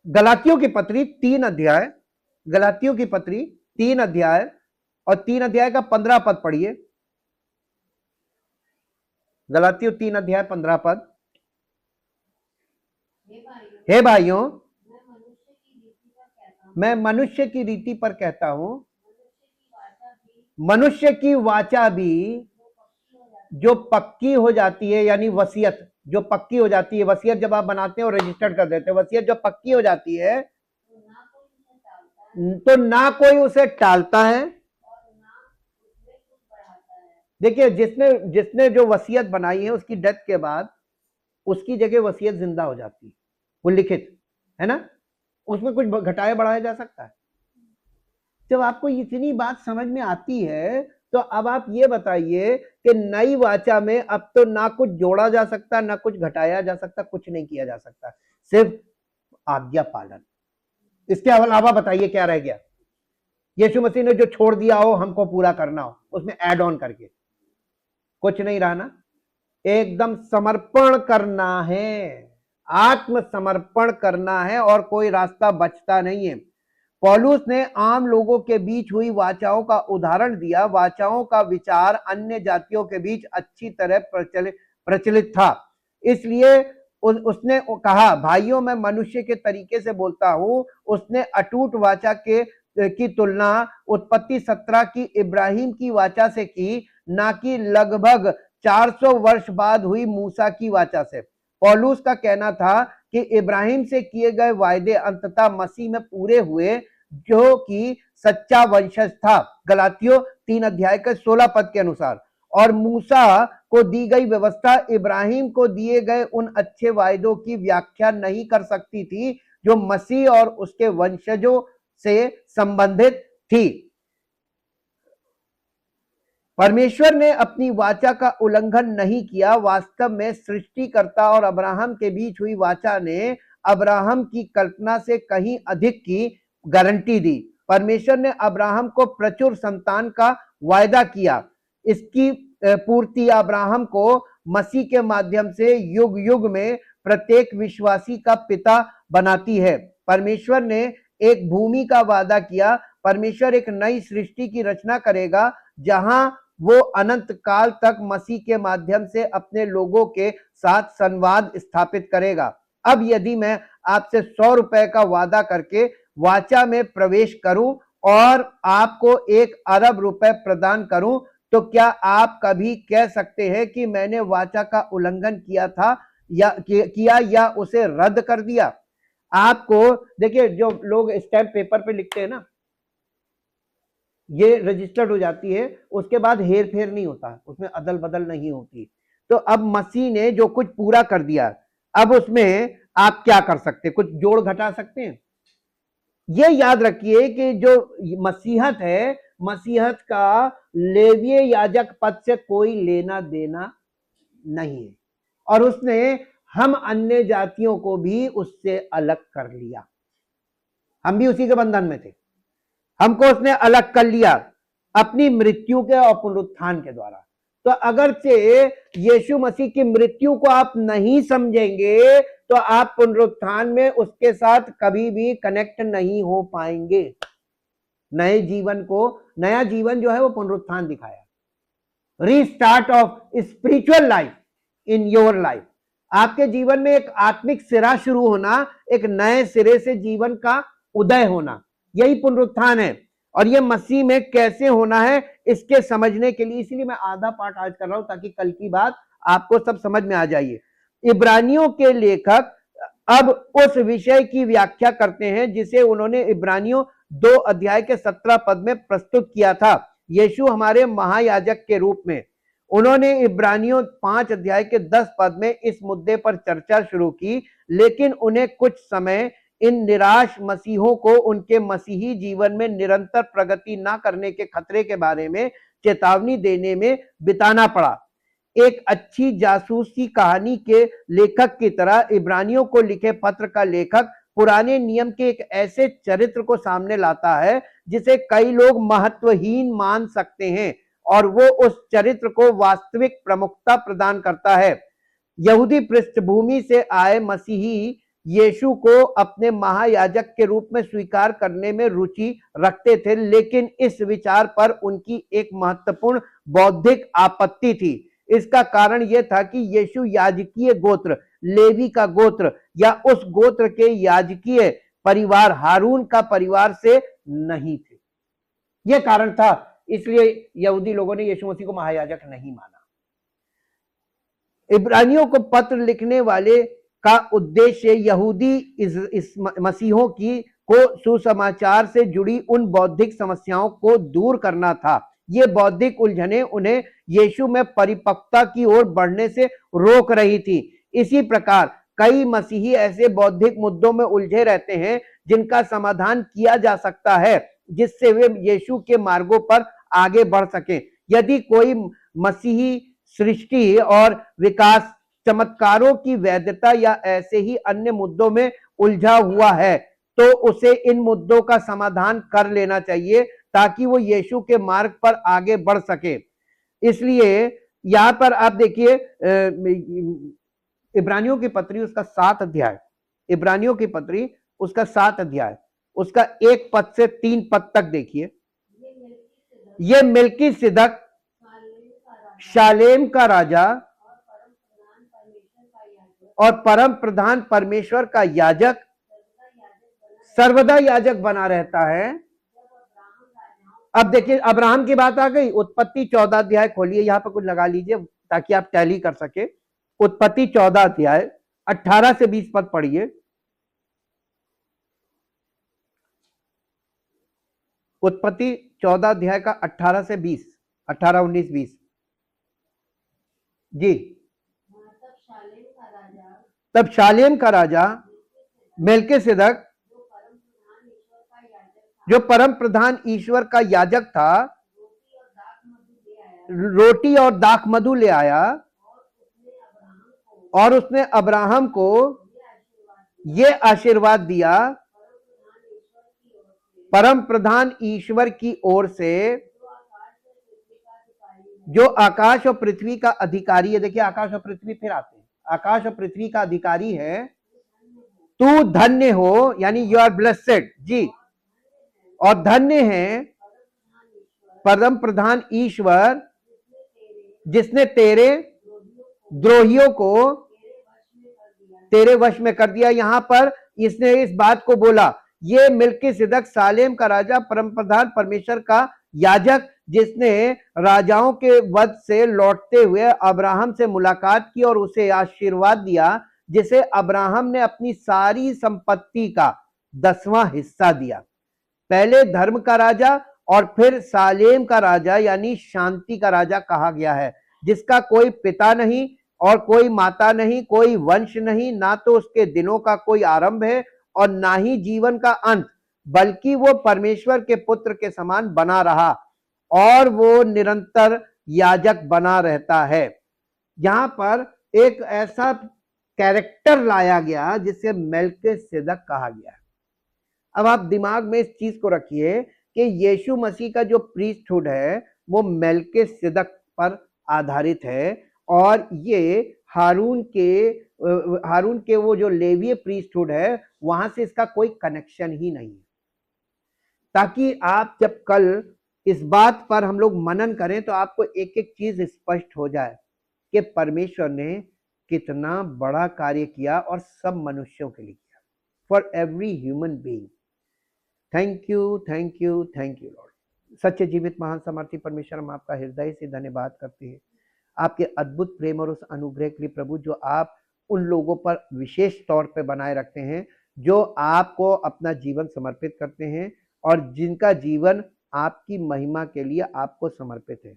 गलातियों की पत्री 3 अध्याय, गलातियों की पत्री 3 अध्याय और 3 अध्याय का 15 पद पढ़िए। गलातियों 3 अध्याय 15 पद। हे भाइयों, मैं मनुष्य की रीति पर कहता हूं, मनुष्य की वाचा भी जो पक्की हो जाती है, यानी वसीयत जो पक्की हो जाती है, वसीयत जब आप बनाते हैं और रजिस्टर्ड कर देते हैं, वसीयत जो पक्की हो जाती है तो ना कोई उसे टालता है। देखिए, जिसने जिसने जो वसीयत बनाई है उसकी डेथ के बाद उसकी जगह वसीयत जिंदा हो जाती है, वो लिखित है ना, उसमें कुछ घटाया बढ़ाया जा सकता है। जब आपको इतनी बात समझ में आती है तो अब आप ये बताइए कि नई वाचा में अब तो ना कुछ जोड़ा जा सकता, ना कुछ घटाया जा सकता, कुछ नहीं किया जा सकता, सिर्फ आज्ञा पालन। इसके अलावा बताइए क्या रह गया? यीशु मसीह ने जो छोड़ दिया हो हमको पूरा करना हो, उसमें ऐड ऑन करके कुछ नहीं रहा ना। एकदम समर्पण करना है, आत्मसमर्पण करना है और कोई रास्ता बचता नहीं है। पौलुस ने आम लोगों के बीच हुई वाचाओं का उदाहरण दिया। वाचाओं का विचार अन्य जातियों के बीच अच्छी तरह प्रचलित था, इसलिए उसने कहा, भाइयों मैं मनुष्य के तरीके से बोलता हूं। उसने अटूट वाचा की तुलना उत्पत्ति 17 की इब्राहिम की वाचा से की, ना कि लगभग 400 वर्ष बाद हुई मूसा की वाचा से। पौलुस का कहना था कि इब्राहिम से किए गए वायदे अंततः मसीह में पूरे हुए, जो कि सच्चा वंशज था, गलातियों 3 अध्याय के 16 पद के अनुसार। और मूसा को दी गई व्यवस्था इब्राहिम को दिए गए उन अच्छे वायदों की व्याख्या नहीं कर सकती थी जो मसीह और उसके वंशजों से संबंधित थी। परमेश्वर ने अपनी वाचा का उल्लंघन नहीं किया। वास्तव में सृष्टिकर्ता और अब्राहम के बीच हुई वाचा ने अब्राहम की कल्पना से कहीं अधिक की गारंटी दी। परमेश्वर ने अब्राहम को प्रचुर संतान का वायदा किया। इसकी पूर्ति अब्राहम को मसीह के माध्यम से युग युग में प्रत्येक विश्वासी का पिता बनाती है। परमेश्वर ने एक भूमि का वादा किया। परमेश्वर एक नई सृष्टि की रचना करेगा जहां वो अनंत काल तक मसीह के माध्यम से अपने लोगों के साथ संवाद स्थापित करेगा। अब यदि मैं आपसे 100 रुपए का वादा करके वाचा में प्रवेश करूं और आपको 1 अरब रुपए प्रदान करूं, तो क्या आप कभी कह सकते हैं कि मैंने वाचा का उल्लंघन किया या उसे रद्द कर दिया? आपको देखिए, जो लोग स्टैम्प पेपर पे लिखते हैं ना, ये रजिस्टर्ड हो जाती है, उसके बाद हेर फेर नहीं होता, उसमें अदल बदल नहीं होती। तो अब मसीह ने जो कुछ पूरा कर दिया, अब उसमें आप क्या कर सकते हैं? कुछ जोड़ घटा सकते हैं? ये याद रखिए कि जो मसीहत है, मसीहत का लेवीय याजक पद से कोई लेना देना नहीं है, और उसने हम अन्य जातियों को भी उससे अलग कर लिया। हम भी उसी के बंधन में थे, हमको उसने अलग कर लिया अपनी मृत्यु के और पुनरुत्थान के द्वारा। तो अगरचे यीशु मसीह की मृत्यु को आप नहीं समझेंगे तो आप पुनरुत्थान में उसके साथ कभी भी कनेक्ट नहीं हो पाएंगे। नए जीवन को, नया जीवन जो है वो पुनरुत्थान दिखाया, restart of spiritual life in your life. आपके जीवन में एक आत्मिक सिरा शुरू होना, एक नए सिरे से जीवन का उदय होना, यही पुनरुत्थान है। और ये मसीह में कैसे होना है इसके समझने के लिए, इसलिए मैं आधा पाठ आज कर रहा हूं ताकि कल की बात आपको सब समझ में आ जाइए। इब्रानियों के लेखक अब उस विषय की व्याख्या करते हैं जिसे उन्होंने इब्रानियों 2 अध्याय के 17 पद में प्रस्तुत किया था, यीशु हमारे महायाजक के रूप में। उन्होंने इब्रानियों 5 अध्याय के 10 पद में इस मुद्दे पर चर्चा शुरू की, लेकिन उन्हें कुछ समय इन निराश मसीहों को उनके मसीही जीवन में निरंतर प्रगति ना करने के खतरे के बारे में चेतावनी देने में बिताना पड़ा। एक अच्छी जासूसी कहानी के लेखक की तरह इब्रानियों को लिखे पत्र का लेखक पुराने नियम के एक ऐसे चरित्र को सामने लाता है जिसे कई लोग महत्वहीन मान सकते हैं, और वो उस चरित्र को वास्तविक प्रमुखता प्रदान करता है। यहूदी पृष्ठभूमि से आए मसीही यीशु को अपने महायाजक के रूप में स्वीकार करने में रुचि रखते थे, लेकिन इस विचार पर उनकी एक महत्वपूर्ण बौद्धिक आपत्ति थी। इसका कारण यह था कि यीशु याजकीय गोत्र, लेवी का गोत्र या उस गोत्र के याजकीय परिवार हारून का परिवार से नहीं थे। यह कारण था, इसलिए यहूदी लोगों ने यीशु मसीह को महायाजक नहीं माना। इब्रानियों को पत्र लिखने वाले का उद्देश्य यहूदी इस मसीहों की को सुसमाचार से जुड़ी उन बौद्धिक समस्याओं को दूर करना था। ये बौद्धिक उलझने उन्हें यीशु में परिपक्वता की ओर बढ़ने से रोक रही थी। इसी प्रकार कई मसीही ऐसे बौद्धिक मुद्दों में उलझे रहते हैं जिनका समाधान किया जा सकता है, जिससे वे यीशु के मार्गों पर आगे बढ़ सकें। यदि कोई मसीही सृष्टि और विकास, चमत्कारों की वैधता या ऐसे ही अन्य मुद्दों में उलझा हुआ है, तो उसे इन मुद्दों का समाधान कर लेना चाहिए ताकि वो यीशु के मार्ग पर आगे बढ़ सके। इसलिए यहां पर आप देखिए इब्रानियों की पत्री उसका 7 अध्याय, इब्रानियों की पत्री उसका 7 अध्याय उसका 1 पद से 3 पद तक देखिए। ये मिल्कीसिदक शालेम का राजा और परम प्रधान परमेश्वर का याजक, सर्वदा याजक बना रहता है। अब देखिए अब्राहम की बात आ गई। उत्पत्ति 14 अध्याय खोलिए, यहां पर कुछ लगा लीजिए ताकि आप टैली कर सके। उत्पत्ति 14 अध्याय 18 से 20 पद पढ़िए। उत्पत्ति 14 अध्याय का 18 से 20, 18, 19, 20 जी। तब शालेम का राजा मेल्कीसिदक जो परम प्रधान ईश्वर का याजक था, रोटी और दाख मधु ले आया और उसने अब्राहम को ये आशीर्वाद दिया, परम प्रधान ईश्वर की ओर से जो आकाश और पृथ्वी का अधिकारी है। देखिए आकाश और पृथ्वी फिर आते हैं, आकाश और पृथ्वी का अधिकारी है। तू धन्य हो, यानी यू आर ब्लेसेड जी, और धन्य है परम प्रधान ईश्वर जिसने तेरे द्रोहियों को तेरे वश में कर दिया। यहां पर इसने इस बात को बोला, ये मिल्कीसिदक सालेम का राजा, परम प्रधान परमेश्वर का याजक, जिसने राजाओं के वध से लौटते हुए अब्राहम से मुलाकात की और उसे आशीर्वाद दिया, जिसे अब्राहम ने अपनी सारी संपत्ति का 10वां हिस्सा दिया। पहले धर्म का राजा और फिर सालेम का राजा यानी शांति का राजा कहा गया है, जिसका कोई पिता नहीं और कोई माता नहीं, कोई वंश नहीं, ना तो उसके दिनों का कोई आरंभ है और ना ही जीवन का अंत, बल्कि वो परमेश्वर के पुत्र के समान बना रहा और वो निरंतर याजक बना रहता है। यहां पर एक ऐसा कैरेक्टर लाया गया जिसे मेल्कीसिदक कहा गया। अब आप दिमाग में इस चीज को रखिए कि यीशु मसीह का जो प्रीस्टहुड है वो मेल्कीसिदक पर आधारित है, और ये हारून के वो जो लेवीय प्रीस्टहुड है वहां से इसका कोई कनेक्शन ही नहीं है। ताकि आप जब कल इस बात पर हम लोग मनन करें तो आपको एक एक चीज स्पष्ट हो जाए कि परमेश्वर ने कितना बड़ा कार्य किया और सब मनुष्यों के लिए किया, for every human being. Thank you, thank you, thank you Lord. सच्चे जीवित महान सामर्थी परमेश्वर, हम आपका हृदय से धन्यवाद करते हैं आपके अद्भुत प्रेम और उस अनुग्रह के लिए प्रभु, जो आप उन लोगों पर विशेष तौर पे बनाए रखते हैं जो आपको अपना जीवन समर्पित करते हैं और जिनका जीवन आपकी महिमा के लिए आपको समर्पित है,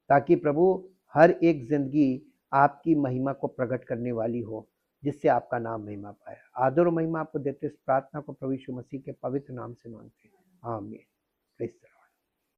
ताकि प्रभु हर एक जिंदगी आपकी महिमा को प्रकट करने वाली हो, जिससे आपका नाम महिमा पाए। आदर और महिमा आपको देते इस प्रार्थना को प्रभु यीशु मसीह के पवित्र नाम से मांगते हैं, आमीन। Praise the Lord.